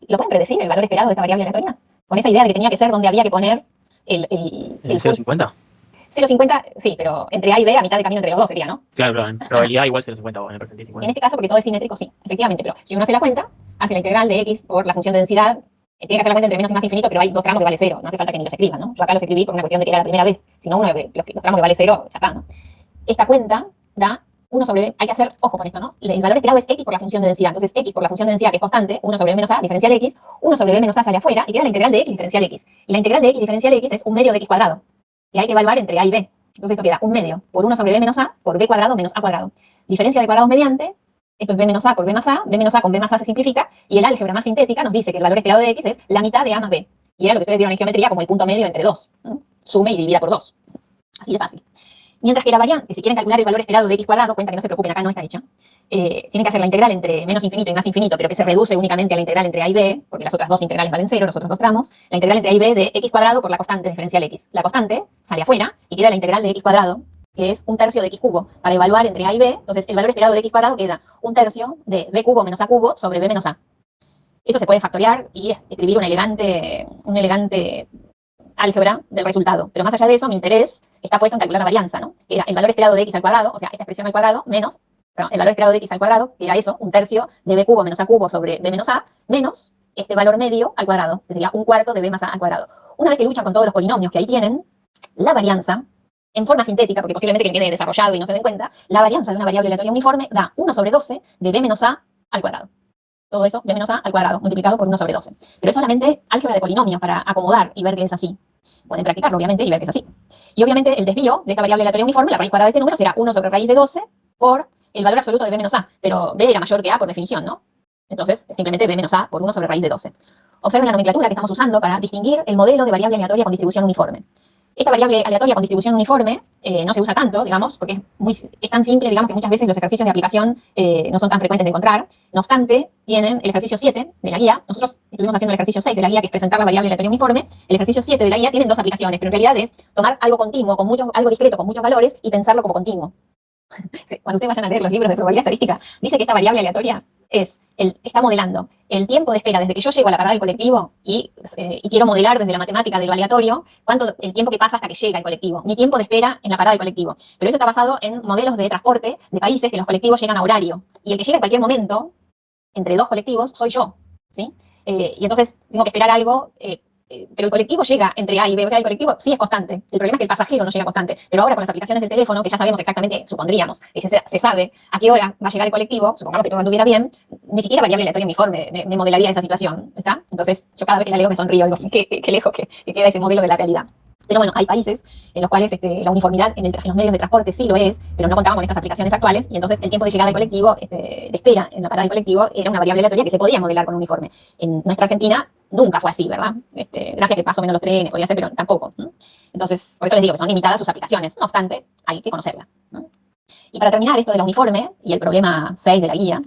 ¿lo pueden predecir, el valor esperado de esta variable aleatoria? Con esa idea de que tenía que ser donde había que poner ¿El 0,50? 0,50, sí, pero entre A y B, a mitad de camino entre los dos sería, ¿no? Claro, pero en probabilidad igual 0,50 o en el percentil En 50. este caso, porque todo es simétrico, sí, efectivamente, pero si uno hace la cuenta, hace la integral de x por la función de densidad, tiene que hacer la cuenta entre menos y más infinito, pero hay dos tramos que vale 0, no hace falta que ni los escriban, ¿no? Yo acá los escribí por una cuestión de que era la primera vez, si no, los tramos que vale 0, ya está, ¿no? Esta cuenta da 1 sobre b, hay que hacer, ojo con esto, ¿no? El valor esperado es x por la función de densidad, entonces x por la función de densidad, que es constante, 1 sobre b menos a, diferencial x, 1 sobre b menos a sale afuera, y queda la integral de x diferencial x. Y la integral de x diferencial x es un medio de x cuadrado, que hay que evaluar entre a y b. Entonces esto queda un medio por 1 sobre b menos a por b cuadrado menos a cuadrado. Diferencia de cuadrados mediante, esto es b menos a por b más a, b menos a con b más a se simplifica, y el álgebra más sintética nos dice que el valor esperado de x es la mitad de a más b. Y era lo que ustedes vieron en geometría como el punto medio entre 2. Sume y divida por 2. Así de fácil. Mientras que la variante, si quieren calcular el valor esperado de x cuadrado, cuenta que no se preocupen, acá no está dicha, tienen que hacer la integral entre menos infinito y más infinito, pero que se reduce únicamente a la integral entre a y b, porque las otras dos integrales valen 0, los otros dos tramos, la integral entre a y b de x cuadrado por la constante diferencial x. La constante sale afuera y queda la integral de x cuadrado, que es un tercio de x cubo, para evaluar entre a y b. Entonces el valor esperado de x cuadrado queda un tercio de b cubo menos a cubo sobre b menos a. Eso se puede factoriar y escribir un elegante álgebra del resultado. Pero más allá de eso, mi interés está puesto en calcular la varianza, ¿no? Que era el valor esperado de x al cuadrado, o sea, esta expresión al cuadrado, menos, perdón, el valor esperado de x al cuadrado, que era eso, un tercio de b cubo menos a cubo sobre b menos a, menos este valor medio al cuadrado, que sería un cuarto de b más a al cuadrado. Una vez que luchan con todos los polinomios que ahí tienen, la varianza, en forma sintética, porque posiblemente que quede desarrollado y no se den cuenta, la varianza de una variable aleatoria uniforme da 1 sobre 12 de b menos a al cuadrado. Todo eso, b menos a al cuadrado, multiplicado por 1 sobre 12. Pero es solamente álgebra de polinomios para acomodar y ver que es así. Pueden practicarlo, obviamente, y ver que es así. Y obviamente el desvío de esta variable aleatoria uniforme, la raíz cuadrada de este número, será 1 sobre raíz de 12 por el valor absoluto de b menos a. Pero b era mayor que a por definición, ¿no? Entonces, simplemente b menos a por 1 sobre raíz de 12. Observen la nomenclatura que estamos usando para distinguir el modelo de variable aleatoria con distribución uniforme. Esta variable aleatoria con distribución uniforme no se usa tanto, digamos, porque es tan simple, digamos, que muchas veces los ejercicios de aplicación no son tan frecuentes de encontrar. No obstante, tienen el ejercicio 7 de la guía. Nosotros estuvimos haciendo el ejercicio 6 de la guía, que es presentar la variable aleatoria uniforme. El ejercicio 7 de la guía tiene dos aplicaciones, pero en realidad es tomar algo continuo, algo discreto, con muchos valores, y pensarlo como continuo. Cuando ustedes vayan a leer los libros de probabilidad estadística, dice que esta variable aleatoria está modelando el tiempo de espera desde que yo llego a la parada del colectivo y quiero modelar desde la matemática de lo aleatorio el tiempo que pasa hasta que llega el colectivo, mi tiempo de espera en la parada del colectivo. Pero eso está basado en modelos de transporte de países que los colectivos llegan a horario. Y el que llega en cualquier momento, entre dos colectivos, soy yo, ¿sí? Y entonces tengo que esperar algo, pero el colectivo llega entre A y B, o sea, el colectivo sí es constante. El problema es que el pasajero no llega constante. Pero ahora con las aplicaciones del teléfono, que ya sabemos exactamente, supondríamos, que se sabe a qué hora va a llegar el colectivo, supongamos que todo anduviera bien, ni siquiera variable aleatoria uniforme me modelaría esa situación, ¿está? Entonces, yo cada vez que la leo me sonrío, digo, qué lejos que queda ese modelo de la realidad. Pero bueno, hay países en los cuales la uniformidad en los medios de transporte sí lo es, pero no contaban con estas aplicaciones actuales, y entonces el tiempo de llegada del colectivo, de espera en la parada del colectivo, era una variable aleatoria que se podía modelar con un uniforme. En nuestra Argentina nunca fue así, ¿verdad? Gracias que pasó menos los trenes, podía ser, pero tampoco. Entonces, por eso les digo que son limitadas sus aplicaciones. No obstante, hay que conocerla. Y para terminar esto de la uniforme y el problema 6 de la guía,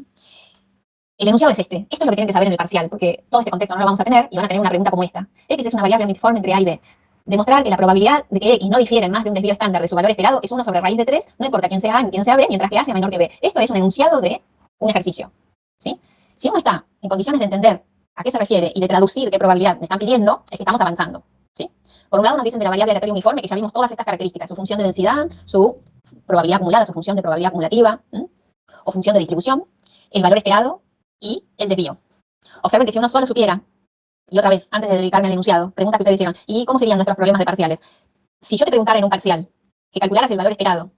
el enunciado es este. Esto es lo que tienen que saber en el parcial, porque todo este contexto no lo vamos a tener y van a tener una pregunta como esta. X es una variable uniforme entre A y B. Demostrar que la probabilidad de que X no difiere en más de un desvío estándar de su valor esperado es 1 sobre raíz de 3, no importa quién sea A ni quién sea B, mientras que A sea menor que B. Esto es un enunciado de un ejercicio, ¿sí? Si uno está en condiciones de entender a qué se refiere y de traducir qué probabilidad me están pidiendo, es que estamos avanzando, ¿sí? Por un lado nos dicen de la variable aleatoria uniforme, que ya vimos todas estas características, su función de densidad, su probabilidad acumulada, su función de probabilidad acumulativa, o función de distribución, el valor esperado y el desvío. Observen que si uno solo supiera, y otra vez, antes de dedicarme al enunciado, pregunta que ustedes hicieron, ¿y cómo serían nuestros problemas de parciales? Si yo te preguntara en un parcial que calcularas el valor esperado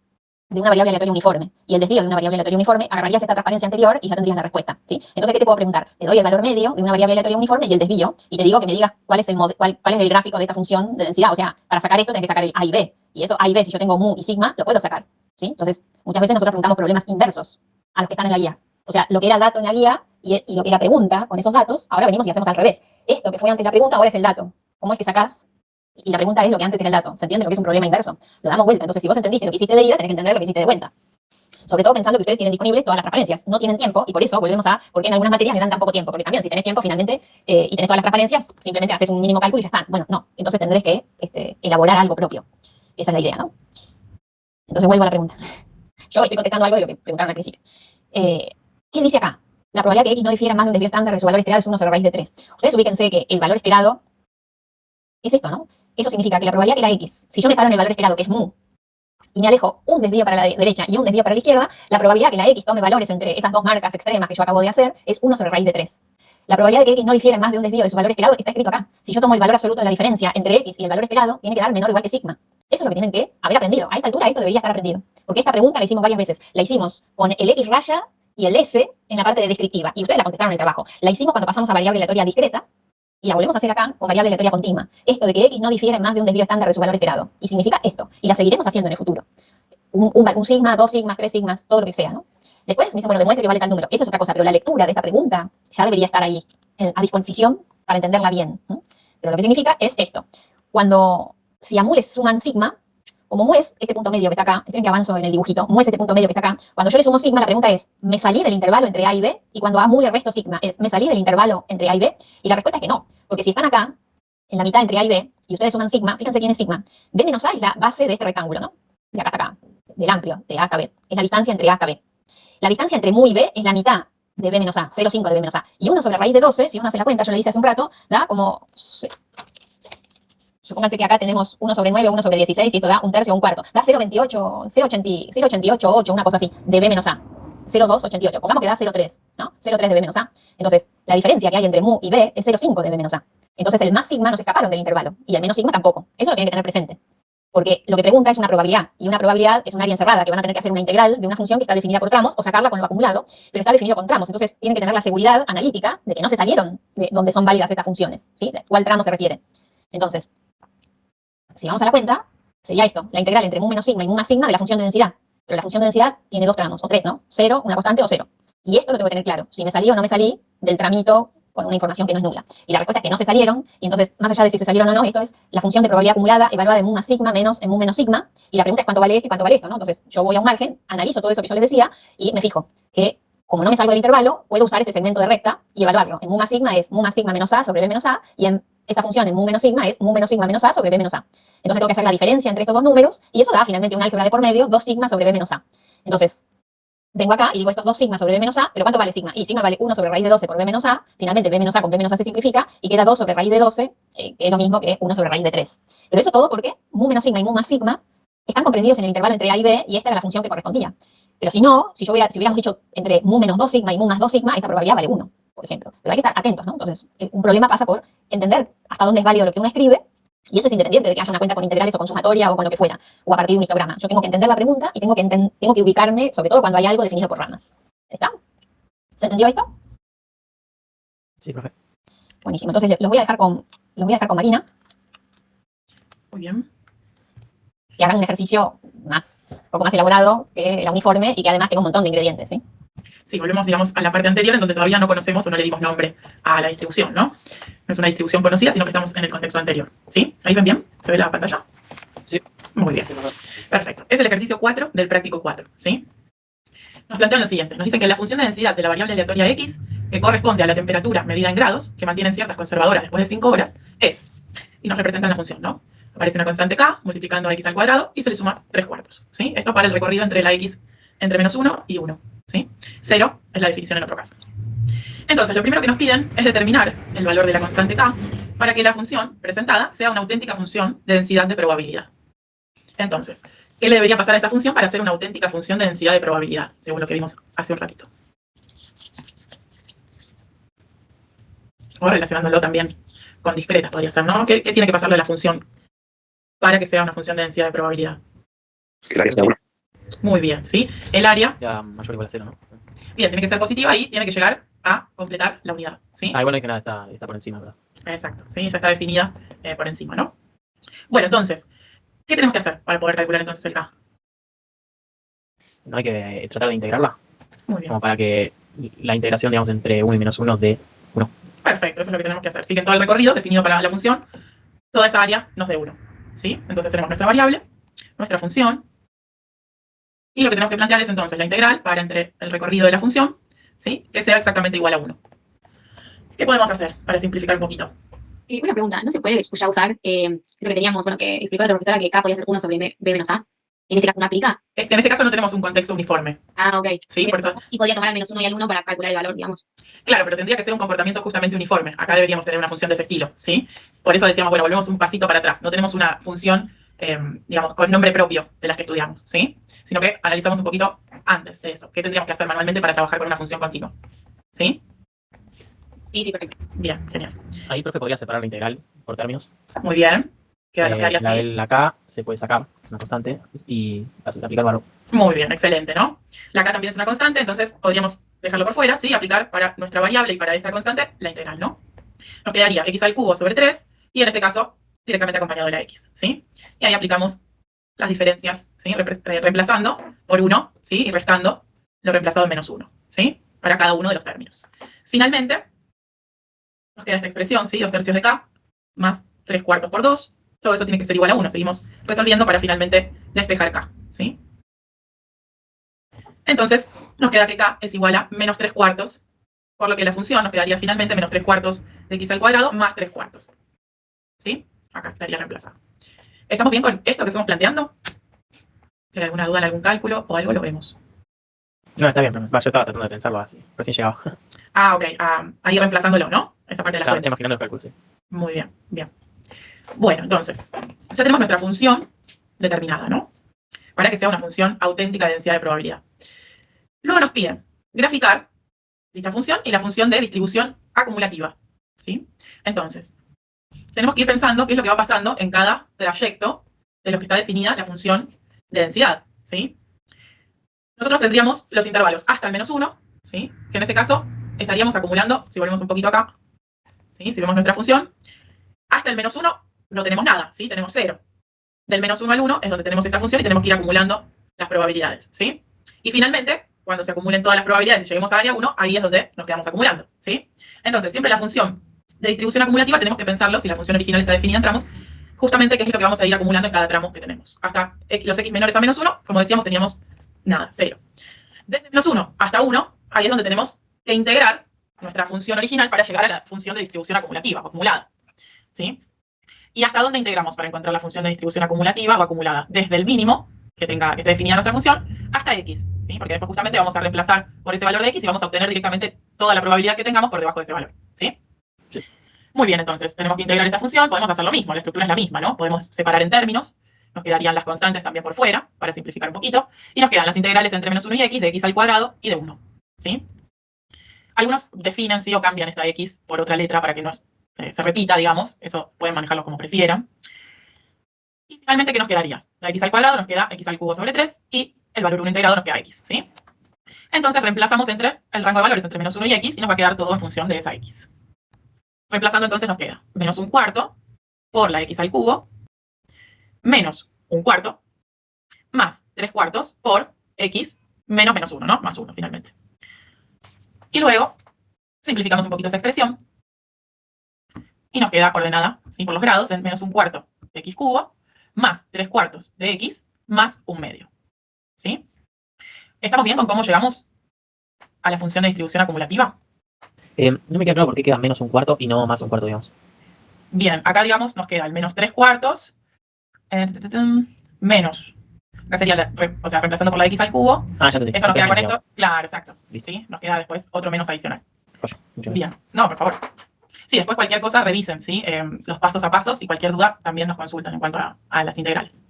de una variable aleatoria uniforme y el desvío de una variable aleatoria uniforme, agarrarías esta transparencia anterior y ya tendrías la respuesta, ¿sí? Entonces, ¿qué te puedo preguntar? Te doy el valor medio de una variable aleatoria uniforme y el desvío, y te digo que me digas cuál es el gráfico de esta función de densidad. O sea, para sacar esto tenés que sacar el A y B. Y eso A y B, si yo tengo mu y sigma, lo puedo sacar, ¿sí? Entonces, muchas veces nosotros preguntamos problemas inversos a los que están en la guía. O sea, lo que era dato en la guía y lo que era pregunta con esos datos, ahora venimos y hacemos al revés. Esto que fue antes la pregunta, ahora es el dato. ¿Cómo es que sacás? Y la pregunta es lo que antes era el dato. ¿Se entiende lo que es un problema inverso? Lo damos vuelta. Entonces, si vos entendiste lo que hiciste de ida, tenés que entender lo que hiciste de vuelta. Sobre todo pensando que ustedes tienen disponibles todas las transparencias. No tienen tiempo, y por eso volvemos a por qué en algunas materias le dan tan poco tiempo. Porque también, si tenés tiempo, finalmente, y tenés todas las transparencias, simplemente haces un mínimo cálculo y ya está. Bueno, no. Entonces tendrés que elaborar algo propio. Esa es la idea, ¿no? Entonces vuelvo a la pregunta. Yo estoy contestando algo de lo que preguntaron al principio. ¿Qué dice acá? La probabilidad que X no difiera más de un desvío estándar de su valor esperado es 1 sobre raíz de 3. Ustedes ubíquense que el valor esperado es esto, ¿no? Eso significa que la probabilidad que la X, si yo me paro en el valor esperado, que es mu, y me alejo un desvío para la derecha y un desvío para la izquierda, la probabilidad que la X tome valores entre esas dos marcas extremas que yo acabo de hacer es 1 sobre raíz de 3. La probabilidad de que X no difiera más de un desvío de su valor esperado está escrito acá. Si yo tomo el valor absoluto de la diferencia entre X y el valor esperado, tiene que dar menor o igual que sigma. Eso es lo que tienen que haber aprendido. A esta altura esto debería estar aprendido. Porque esta pregunta la hicimos varias veces. La hicimos con el X raya y el S en la parte de descriptiva. Y ustedes la contestaron en el trabajo. La hicimos cuando pasamos a variable aleatoria discreta. Y la volvemos a hacer acá con variable aleatoria continua. Esto de que X no difiere más de un desvío estándar de su valor esperado. Y significa esto. Y la seguiremos haciendo en el futuro. Un sigma, 2 sigmas, 3 sigmas, todo lo que sea, ¿no? Después me dicen, bueno, demuestre que vale tal número. Eso es otra cosa, pero la lectura de esta pregunta ya debería estar ahí, a disposición para entenderla bien. Pero lo que significa es esto. Si a mu le suman sigma, como mu es este punto medio que está acá, esperen que avanzo en el dibujito, mu es este punto medio que está acá, cuando yo le sumo sigma, la pregunta es, ¿me salí del intervalo entre A y B? Y cuando a mu le resto sigma, ¿me salí del intervalo entre A y B? Y la respuesta es que no, porque si están acá, en la mitad entre A y B, y ustedes suman sigma, fíjense quién es sigma. B menos A es la base de este rectángulo, ¿no? De acá hasta acá, del amplio, de A hasta B. Es la distancia entre A hasta B. La distancia entre mu y B es la mitad de b menos a, 0,5 de b menos a. Y 1 sobre raíz de 12, si uno hace la cuenta, yo le hice hace un rato, da como... Supónganse que acá tenemos 1 sobre 9, 1 sobre 16, y esto da un tercio o un cuarto. Da 0,28, 0,88, 8, una cosa así, de b menos a. 0,288. Pongamos que da 0,3, ¿no? 0,3 de b menos a. Entonces, la diferencia que hay entre mu y b es 0,5 de b menos a. Entonces, el más sigma no se escaparon del intervalo, y el menos sigma tampoco. Eso lo tienen que tener presente. Porque lo que pregunta es una probabilidad, y una probabilidad es un área encerrada, que van a tener que hacer una integral de una función que está definida por tramos, o sacarla con lo acumulado, pero está definido con tramos. Entonces, tienen que tener la seguridad analítica de que no se salieron de donde son válidas estas funciones, ¿sí? ¿De cuál tramo se refiere? Entonces, si vamos a la cuenta, sería esto, la integral entre mu menos sigma y mu más sigma de la función de densidad. Pero la función de densidad tiene dos tramos, o tres, ¿no? Cero, una constante o cero. Y esto lo tengo que tener claro, si me salí o no me salí del tramito con una información que no es nula. Y la respuesta es que no se salieron, y entonces, más allá de si se salieron o no, esto es la función de probabilidad acumulada evaluada en mu más sigma menos en mu menos sigma, y la pregunta es cuánto vale esto y cuánto vale esto, ¿no? Entonces, yo voy a un margen, analizo todo eso que yo les decía, y me fijo que, como no me salgo del intervalo, puedo usar este segmento de recta y evaluarlo. En mu más sigma es mu más sigma menos a sobre b menos a, y en esta función en mu menos sigma es mu menos sigma menos a sobre b menos a. Entonces tengo que hacer la diferencia entre estos dos números, y eso da finalmente un álgebra de por medio, 2 sigma sobre b menos a. Entonces, vengo acá y digo estos 2 sigma sobre b menos a, pero ¿cuánto vale sigma? Y sigma vale 1 sobre raíz de 12 por b menos a, finalmente b menos a con b menos a se simplifica, y queda 2 sobre raíz de 12, que es lo mismo que 1 sobre raíz de 3. Pero eso todo porque mu menos sigma y mu más sigma están comprendidos en el intervalo entre a y b, y esta era la función que correspondía. Pero si no, si hubiéramos dicho entre mu menos 2 sigma y mu más 2 sigma, esta probabilidad vale 1, por ejemplo. Pero hay que estar atentos, ¿no? Entonces, un problema pasa por entender hasta dónde es válido lo que uno escribe, y eso es independiente de que haya una cuenta con integrales o con sumatoria o con lo que fuera, o a partir de un histograma. Yo tengo que entender la pregunta y tengo que ubicarme, sobre todo cuando hay algo definido por ramas. ¿Está? ¿Se entendió esto? Sí, profe. Buenísimo. Entonces los voy a dejar con Marina, Muy bien. que hagan un ejercicio un poco más elaborado que la uniforme y que además tenga un montón de ingredientes, ¿sí? Sí, volvemos, digamos, a la parte anterior en donde todavía no conocemos o no le dimos nombre a la distribución, ¿no? No es una distribución conocida, sino que estamos en el contexto anterior. ¿Sí? ¿Ahí ven bien? ¿Se ve la pantalla? Sí. Muy bien. Perfecto. Es el ejercicio 4 del práctico 4, ¿sí? Nos plantean lo siguiente. Nos dicen que la función de densidad de la variable aleatoria x, que corresponde a la temperatura medida en grados, que mantienen ciertas conservadoras después de 5 horas, es, y nos representan la función, ¿no? Aparece una constante k multiplicando a x al cuadrado y se le suma 3/4, ¿sí? Esto para el recorrido entre la x entre menos 1 y 1, ¿sí? 0 es la definición en otro caso. Entonces, lo primero que nos piden es determinar el valor de la constante k para que la función presentada sea una auténtica función de densidad de probabilidad. Entonces, ¿qué le debería pasar a esa función para ser una auténtica función de densidad de probabilidad? Según lo que vimos hace un ratito. O relacionándolo también con discretas podría ser, ¿no? ¿Qué tiene que pasarle a la función para que sea una función de densidad de probabilidad? Que el área sea 1. Muy bien, ¿sí? El área, Sea mayor o igual a 0, ¿no? bien, tiene que ser positiva y tiene que llegar a completar la unidad, ¿sí? Ah, igual no dije nada, está por encima, ¿verdad? Exacto, ¿sí? Ya está definida por encima, ¿no? Bueno, entonces, ¿qué tenemos que hacer para poder calcular entonces el K? No hay que tratar de integrarla, Muy bien. como para que la integración, digamos, entre 1 y menos 1 de 1. Perfecto, eso es lo que tenemos que hacer. Así que en todo el recorrido definido para la función, toda esa área nos dé 1, ¿sí? Entonces tenemos nuestra variable, nuestra función, y lo que tenemos que plantear es entonces la integral para entre el recorrido de la función, ¿sí? Que sea exactamente igual a 1. ¿Qué podemos hacer para simplificar un poquito? Una pregunta, ¿no se puede ya usar eso que teníamos, bueno, que explicó la profesora que K podía ser 1 sobre B menos A? En este caso no aplica. En este caso no tenemos un contexto uniforme. Ah, ok. Sí, por eso. Y podría tomar al menos 1 y al 1 para calcular el valor, digamos. Claro, pero tendría que ser un comportamiento justamente uniforme. Acá deberíamos tener una función de ese estilo, ¿sí? Por eso decíamos, bueno, volvemos un pasito para atrás. No tenemos una función, digamos, con nombre propio de las que estudiamos, ¿sí? Sino que analizamos un poquito antes de eso. ¿Qué tendríamos que hacer manualmente para trabajar con una función continua? ¿Sí? Sí, perfecto. Bien, genial. Ahí, profe, podría separar la integral por términos. Muy bien. Nos quedaría La así. de la K se puede sacar, es una constante, y aplicar el valor. Muy bien, excelente, ¿no? La K también es una constante, entonces podríamos dejarlo por fuera, ¿sí? Aplicar para nuestra variable y para esta constante la integral, ¿no? Nos quedaría x al cubo sobre 3, y en este caso directamente acompañado de la x, ¿sí? Y ahí aplicamos las diferencias, ¿sí? Reemplazando por 1, ¿sí? Y restando lo reemplazado en menos 1, ¿sí? Para cada uno de los términos. Finalmente, nos queda esta expresión, ¿sí? 2 tercios de k más 3/4 por 2. Todo eso tiene que ser igual a 1. Seguimos resolviendo para finalmente despejar k, ¿sí? Entonces, nos queda que k es igual a menos 3/4, por lo que la función nos quedaría finalmente menos 3/4 de x al cuadrado más 3/4. ¿Sí? Acá estaría reemplazado. ¿Estamos bien con esto que fuimos planteando? Si hay alguna duda en algún cálculo o algo, lo vemos. No, está bien, pero yo estaba tratando de pensarlo así. Recién llegaba. Ah, ok. Ahí reemplazándolo, ¿no? Esta parte de las Estaba cuentas. imaginando el cálculo, sí. Muy bien, bien. Bueno, entonces, ya tenemos nuestra función determinada, ¿no? Para que sea una función auténtica de densidad de probabilidad. Luego nos piden graficar dicha función y la función de distribución acumulativa, ¿sí? Entonces, tenemos que ir pensando qué es lo que va pasando en cada trayecto de los que está definida la función de densidad, ¿sí? Nosotros tendríamos los intervalos hasta el -1, ¿sí? Que en ese caso estaríamos acumulando, si volvemos un poquito acá, ¿sí? Si vemos nuestra función, hasta el -1 no tenemos nada, ¿sí? Tenemos 0. Del -1 al 1 es donde tenemos esta función y tenemos que ir acumulando las probabilidades, ¿sí? Y finalmente, cuando se acumulen todas las probabilidades y lleguemos a área 1, ahí es donde nos quedamos acumulando, ¿sí? Entonces, siempre la función de distribución acumulativa tenemos que pensarlo, si la función original está definida en tramos, justamente qué es lo que vamos a ir acumulando en cada tramo que tenemos. Hasta los x menores a -1, como decíamos, teníamos nada, 0. Desde -1 hasta 1, ahí es donde tenemos que integrar nuestra función original para llegar a la función de distribución acumulativa o acumulada, ¿sí? ¿Y hasta dónde integramos para encontrar la función de distribución acumulativa o acumulada? Desde el mínimo que esté definida nuestra función hasta x, ¿sí? Porque después justamente vamos a reemplazar por ese valor de x y vamos a obtener directamente toda la probabilidad que tengamos por debajo de ese valor, ¿sí? Sí. Muy bien, entonces tenemos que integrar esta función, podemos hacer lo mismo, la estructura es la misma, ¿no? Podemos separar en términos, nos quedarían las constantes también por fuera, para simplificar un poquito, y nos quedan las integrales entre -1 y x, de x al cuadrado y de 1, ¿sí? Algunos definen, sí, o cambian esta x por otra letra para que no se repita, digamos, eso pueden manejarlo como prefieran. Y finalmente, ¿qué nos quedaría? La x al cuadrado nos queda x al cubo sobre 3 y el valor 1 integrado nos queda x, ¿sí? Entonces reemplazamos entre el rango de valores entre -1 y x y nos va a quedar todo en función de esa x. Reemplazando entonces nos queda -1/4 por la x al cubo menos 1/4 más 3/4 por x menos -1, ¿no? Más 1 finalmente. Y luego simplificamos un poquito esa expresión y nos queda ordenada, ¿sí? Por los grados en -1/4 de x cubo más 3/4 de x más 1/2, ¿sí? ¿Estamos bien con cómo llegamos a la función de distribución acumulativa? No me queda claro por qué queda -1/4 y no +1/4, digamos. Bien, acá digamos nos queda el -3/4 menos, acá sería, o sea, reemplazando por la x al cubo, Ah, ya entendí. esto nos queda con Simple, esto, claro, exacto, Listo. ¿sí? Nos queda después otro menos adicional. Joya, muchas Bien, gracias. no, por favor. Sí, después cualquier cosa revisen, ¿sí? Los pasos a pasos y cualquier duda también nos consultan en cuanto a las integrales.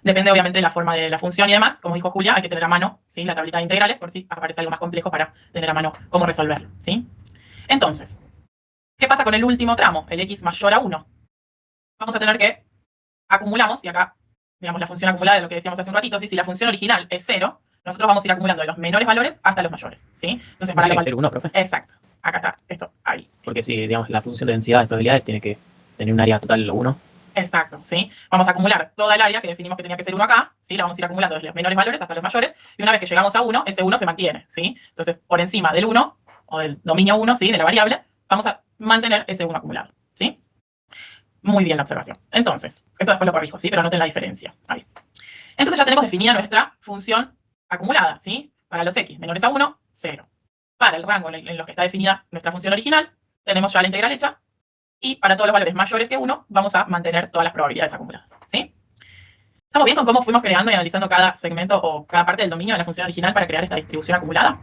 Depende obviamente de la forma de la función y demás, como dijo Julia, hay que tener a mano, ¿sí? La tablita de integrales por si aparece algo más complejo para tener a mano cómo resolverlo, ¿sí? Entonces, ¿qué pasa con el último tramo, el x mayor a 1? Vamos a tener que acumulamos, y acá, digamos, la función acumulada de lo que decíamos hace un ratito, ¿sí? Si la función original es 0, nosotros vamos a ir acumulando de los menores valores hasta los mayores, ¿sí? Entonces, para lo Tiene que cual... ser 1, profe. Exacto. Acá está, esto, ahí. Porque si, digamos, la función de densidad de probabilidades tiene que tener un área total 1. Exacto, ¿sí? Vamos a acumular toda el área que definimos que tenía que ser 1 acá, ¿sí? La vamos a ir acumulando desde los menores valores hasta los mayores, y una vez que llegamos a 1, ese 1 se mantiene, ¿sí? Entonces, por encima del 1, o del dominio 1, ¿sí? De la variable, vamos a mantener ese 1 acumulado, ¿sí? Muy bien la observación. Entonces, esto después lo corrijo, ¿sí? Pero noten la diferencia. Ahí. Entonces ya tenemos definida nuestra función acumulada, ¿sí? Para los x menores a 1, 0. Para el rango en los que está definida nuestra función original, tenemos ya la integral hecha. Y para todos los valores mayores que 1, vamos a mantener todas las probabilidades acumuladas, ¿sí? ¿Estamos bien con cómo fuimos creando y analizando cada segmento o cada parte del dominio de la función original para crear esta distribución acumulada?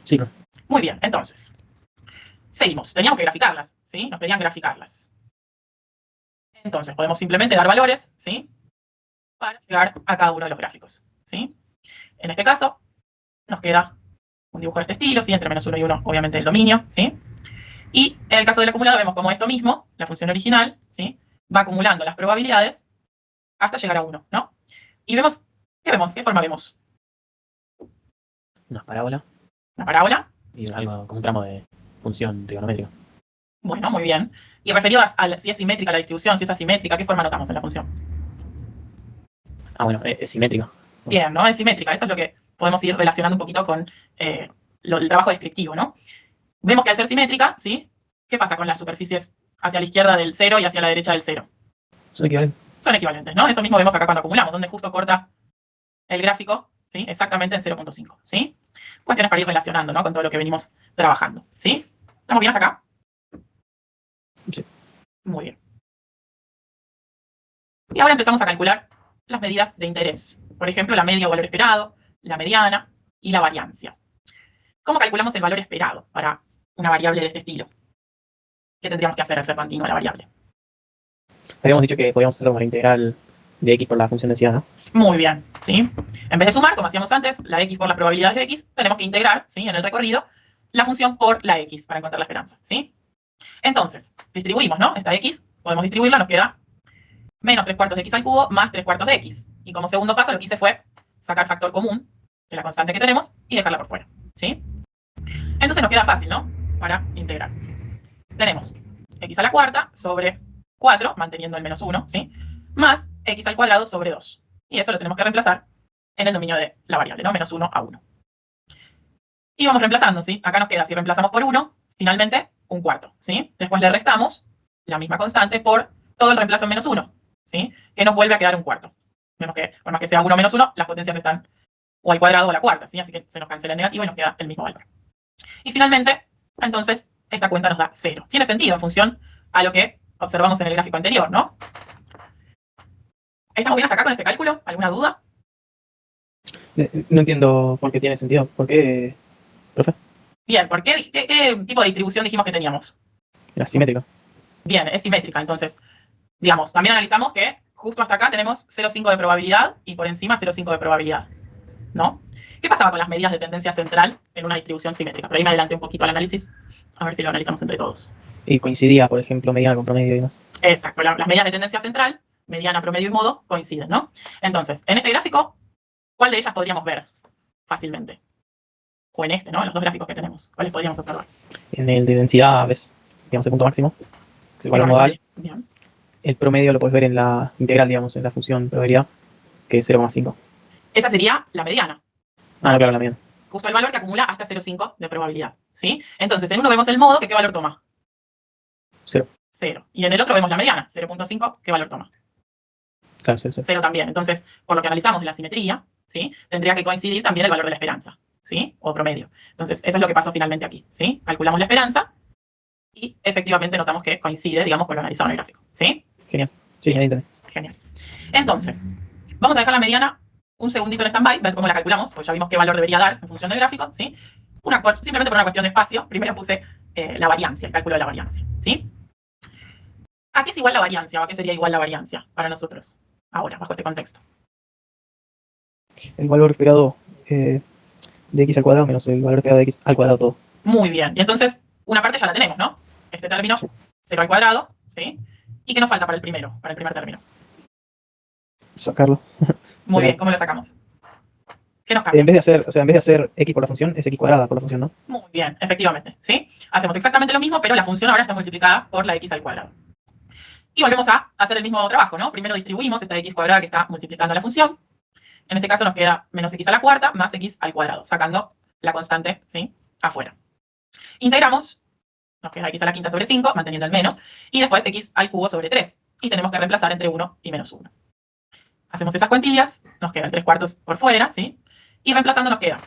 Sí, profe. Muy bien, entonces. Seguimos. Teníamos que graficarlas, ¿sí? Nos pedían graficarlas. Entonces, podemos simplemente dar valores, ¿sí? Para llegar a cada uno de los gráficos, ¿sí? En este caso, nos queda un dibujo de este estilo, ¿sí? Entre -1 y 1, obviamente, el dominio, ¿sí? Y en el caso del acumulado vemos como esto mismo, la función original, ¿sí? Va acumulando las probabilidades hasta llegar a 1, ¿no? Y vemos, ¿qué vemos? ¿Qué forma vemos? Una parábola ¿Una parábola? y algo como un tramo de función trigonométrica. Bueno, muy bien. Y referido a si es simétrica la distribución, si es asimétrica, ¿qué forma notamos en la función? Ah, bueno, es simétrico. Bien, ¿no? Es simétrica. Eso es lo que podemos ir relacionando un poquito con el trabajo descriptivo, ¿no? Vemos que al ser simétrica, ¿sí? ¿Qué pasa con las superficies hacia la izquierda del 0 y hacia la derecha del 0? Son equivalentes. Son equivalentes, ¿no? Eso mismo vemos acá cuando acumulamos, donde justo corta el gráfico, ¿sí? Exactamente en 0.5, ¿sí? Cuestiones para ir relacionando, ¿no? Con todo lo que venimos trabajando, ¿sí? ¿Estamos bien hasta acá? Sí. Muy bien. Y ahora empezamos a calcular las medidas de interés. Por ejemplo, la media o valor esperado, la mediana y la variancia. ¿Cómo calculamos el valor esperado para una variable de este estilo? ¿Qué tendríamos que hacer al ser continua la variable? Habíamos dicho que podíamos hacerlo con la integral de x por la función densidad, ¿no? Muy bien, ¿sí? En vez de sumar, como hacíamos antes, la x por las probabilidades de x, tenemos que integrar, ¿sí? En el recorrido, la función por la x para encontrar la esperanza, ¿sí? Entonces, distribuimos, ¿no? Esta x, podemos distribuirla, nos queda menos 3/4 de x al cubo más 3/4 de x. Y como segundo paso, lo que hice fue sacar factor común de la constante que tenemos y dejarla por fuera, ¿sí? Entonces nos queda fácil, ¿no? Para integrar. Tenemos x a la cuarta sobre 4, manteniendo el menos 1, ¿sí? Más x al cuadrado sobre 2. Y eso lo tenemos que reemplazar en el dominio de la variable, ¿no? Menos 1 a 1. Y vamos reemplazando, ¿sí? Acá nos queda, si reemplazamos por 1, finalmente, un cuarto, ¿sí? Después le restamos la misma constante por todo el reemplazo en menos 1, ¿sí? Que nos vuelve a quedar un cuarto. Vemos que, por más que sea 1 menos 1, las potencias están o al cuadrado o a la cuarta, ¿sí? Así que se nos cancela el negativo y nos queda el mismo valor. Y finalmente, entonces, esta cuenta nos da 0. Tiene sentido en función a lo que observamos en el gráfico anterior, ¿no? ¿Estamos bien hasta acá con este cálculo? ¿Alguna duda? No entiendo por qué tiene sentido. ¿Por qué, profe? Bien, ¿por qué tipo de distribución dijimos que teníamos? Era simétrico. Bien, es simétrica, entonces, digamos, también analizamos que justo hasta acá tenemos 0,5 de probabilidad y por encima 0,5 de probabilidad, ¿no? ¿Qué pasaba con las medidas de tendencia central en una distribución simétrica? Por ahí me adelanté un poquito al análisis, a ver si lo analizamos entre todos. Y coincidía, por ejemplo, mediana con promedio y demás. Exacto, las medidas de tendencia central, mediana, promedio y modo, coinciden, ¿no? Entonces, en este gráfico, ¿cuál de ellas podríamos ver fácilmente? O en este, ¿no? En los dos gráficos que tenemos, ¿cuáles podríamos observar? En el de densidad ves, digamos, el punto máximo, que es el valor modal. Bien. El promedio lo puedes ver en la integral, digamos, en la función probabilidad, que es 0,5. Esa sería la mediana. Ah, no, claro, la mediana. Justo el valor que acumula hasta 0,5 de probabilidad, ¿sí? Entonces, en uno vemos el modo, que ¿qué valor toma? 0. 0. Y en el otro vemos la mediana, 0,5, ¿qué valor toma? Claro, 0, 0. 0 también. Entonces, por lo que analizamos de la simetría, ¿sí? Tendría que coincidir también el valor de la esperanza, ¿sí? O promedio. Entonces, eso es lo que pasó finalmente aquí, ¿sí? Calculamos la esperanza y efectivamente notamos que coincide, digamos, con lo analizado en el gráfico, ¿sí? Genial. Sí, ahí entendí. Genial. Entonces, vamos a dejar la mediana un segundito en stand-by, ver cómo la calculamos, pues ya vimos qué valor debería dar en función del gráfico, ¿sí? Simplemente por una cuestión de espacio, primero puse la variancia, el cálculo de la variancia, ¿sí? ¿A qué es igual la variancia o a qué sería igual la variancia para nosotros ahora, bajo este contexto? El valor esperado de x al cuadrado menos el valor esperado de x al cuadrado todo. Muy bien. Y entonces, una parte ya la tenemos, ¿no? Este término, 0 al cuadrado, ¿sí? ¿Y qué nos falta para el primero, para el primer término? Sacarlo. Muy Será- bien, ¿cómo lo sacamos? ¿Qué nos cambia? En vez de hacer x por la función, es x cuadrada por la función, ¿no? Muy bien, efectivamente, ¿sí? Hacemos exactamente lo mismo, pero la función ahora está multiplicada por la x al cuadrado. Y volvemos a hacer el mismo trabajo, ¿no? Primero distribuimos esta x cuadrada que está multiplicando la función. En este caso nos queda menos x a la cuarta más x al cuadrado, sacando la constante, ¿sí? Afuera. Integramos, nos queda x a la quinta sobre 5, manteniendo el menos, y después x al cubo sobre 3. Y tenemos que reemplazar entre 1 y menos 1. Hacemos esas cuentillas, nos queda el 3/4 por fuera, ¿sí? Y reemplazando nos queda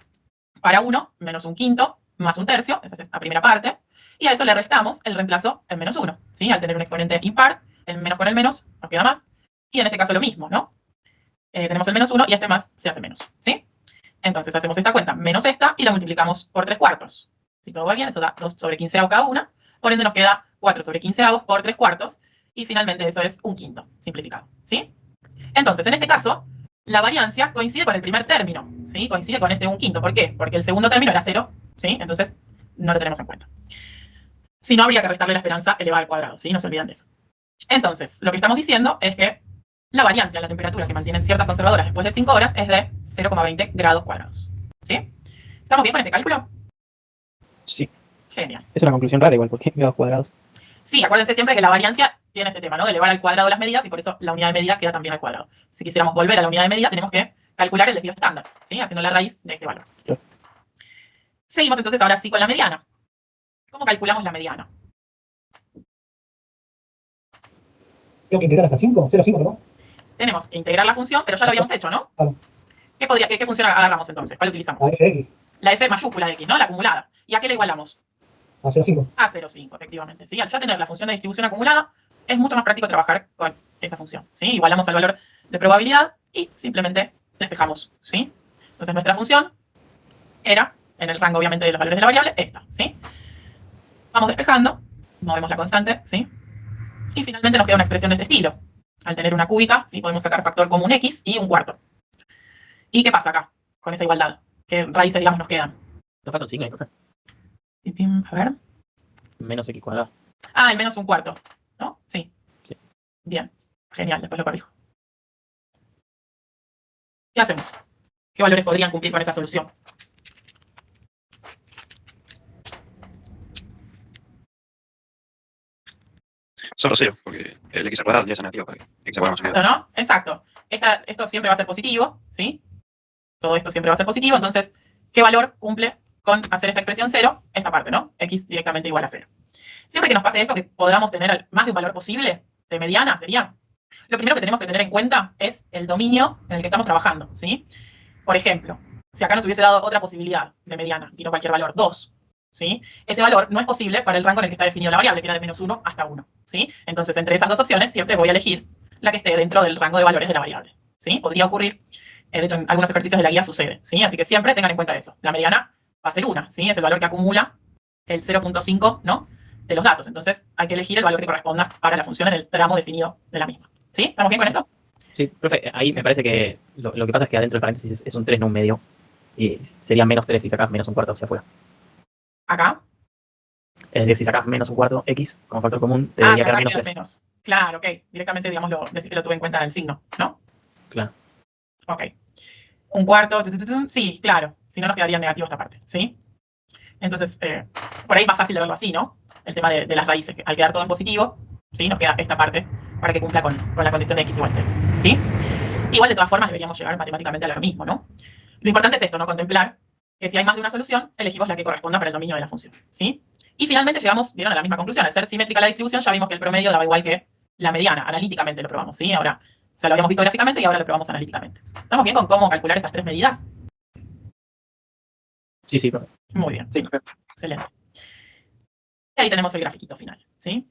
para 1 menos un quinto más un tercio, esa es la primera parte, y a eso le restamos el reemplazo en menos 1, ¿sí? Al tener un exponente impar, el menos con el menos nos queda más, y en este caso lo mismo, ¿no? Tenemos el menos 1 y este más se hace menos, ¿sí? Entonces hacemos esta cuenta menos esta y la multiplicamos por 3/4. Si todo va bien, eso da 2 sobre 15 cada una, por ende nos queda 4 sobre 15 por 3/4, y finalmente eso es un quinto, simplificado, ¿sí? Entonces, en este caso, la variancia coincide con el primer término, ¿sí? Coincide con este un quinto. ¿Por qué? Porque el segundo término era 0, ¿sí? Entonces, no lo tenemos en cuenta. Si no, habría que restarle la esperanza elevada al cuadrado, ¿sí? No se olvidan de eso. Entonces, lo que estamos diciendo es que la variancia en la temperatura que mantienen ciertas conservadoras después de 5 horas es de 0,20 grados cuadrados, ¿sí? ¿Estamos bien con este cálculo? Sí. Genial. Es una conclusión rara igual, porque grados cuadrados. Sí, acuérdense siempre que la variancia tiene este tema, ¿no? De elevar al cuadrado las medidas y por eso la unidad de medida queda también al cuadrado. Si quisiéramos volver a la unidad de medida, tenemos que calcular el desvío estándar, ¿sí? Haciendo la raíz de este valor. Sí. Seguimos entonces ahora sí con la mediana. ¿Cómo calculamos la mediana? Tengo que integrar hasta 5, 0,5, ¿no? Tenemos que integrar la función, pero ya lo habíamos hecho, ¿no? Claro. ¿Qué función agarramos entonces? ¿Cuál utilizamos? A fx, La f mayúscula de x, ¿no? La acumulada. ¿Y a qué le igualamos? a 0,5. A 0,5, efectivamente. ¿Sí? Al ya tener la función de distribución acumulada, es mucho más práctico trabajar con esa función, ¿sí? Igualamos al valor de probabilidad y simplemente despejamos, ¿sí? Entonces nuestra función era, en el rango obviamente de los valores de la variable, esta, ¿sí? Vamos despejando, movemos la constante, ¿sí? Y finalmente nos queda una expresión de este estilo. Al tener una cúbica, ¿sí? Podemos sacar factor común x y un cuarto. ¿Y qué pasa acá con esa igualdad? ¿Qué raíces, digamos, nos quedan? Nos falta un signo ahí, profe. A ver. Menos x cuadrado. Ah, el menos un cuarto, ¿no? Sí. Sí. Bien, genial, después lo corrijo. ¿Qué hacemos? ¿Qué valores podrían cumplir con esa solución? Solo cero, porque el x al cuadrado ya es negativo, porque x al cuadrado no se Exacto, ¿no? Exacto. Esto siempre va a ser positivo, ¿sí? Todo esto siempre va a ser positivo, entonces, ¿qué valor cumple con hacer esta expresión 0? Esta parte, ¿no? X directamente igual a 0. Siempre que nos pase esto, que podamos tener más de un valor posible de mediana, sería, lo primero que tenemos que tener en cuenta es el dominio en el que estamos trabajando, ¿sí? Por ejemplo, si acá nos hubiese dado otra posibilidad de mediana, tiro cualquier valor, 2, ¿sí? Ese valor no es posible para el rango en el que está definido la variable, que era de menos 1 hasta 1, ¿sí? Entonces, entre esas dos opciones, siempre voy a elegir la que esté dentro del rango de valores de la variable, ¿sí? Podría ocurrir, de hecho, en algunos ejercicios de la guía sucede, ¿sí? Así que siempre tengan en cuenta eso. La mediana va a ser 1, ¿sí? Es el valor que acumula el 0.5, ¿no? De los datos. Entonces, hay que elegir el valor que corresponda para la función en el tramo definido de la misma. ¿Sí? ¿Estamos bien con esto? Sí, profe, ahí me parece que lo que pasa es que adentro del paréntesis es un 3, no un medio. Y sería menos 3 si sacas menos un cuarto hacia afuera. Acá. Es decir, si sacas menos un cuarto x como factor común, te debería Acá quedar menos queda 3. menos. Claro, ok. Directamente, digamos, lo tuve en cuenta del signo, ¿no? Claro. Ok. Un cuarto, sí, claro. Si no, nos quedaría negativo esta parte, ¿sí? Entonces, por ahí es más fácil de verlo así, ¿no? El tema de las raíces. Al quedar todo en positivo, ¿sí? Nos queda esta parte para que cumpla con la condición de x igual 0, ¿sí? Igual, de todas formas, deberíamos llegar matemáticamente a lo mismo, ¿no? Lo importante es esto, ¿no? Contemplar que si hay más de una solución, elegimos la que corresponda para el dominio de la función, ¿sí? Y finalmente llegamos, vieron, a la misma conclusión. Al ser simétrica la distribución, ya vimos que el promedio daba igual que la mediana. Analíticamente lo probamos, ¿sí? Ahora, o sea, lo habíamos visto gráficamente y ahora lo probamos analíticamente. ¿Estamos bien con cómo calcular estas tres medidas? Sí, sí, profe. Muy bien. Sí. Excelente. Y ahí tenemos el grafiquito final, ¿sí?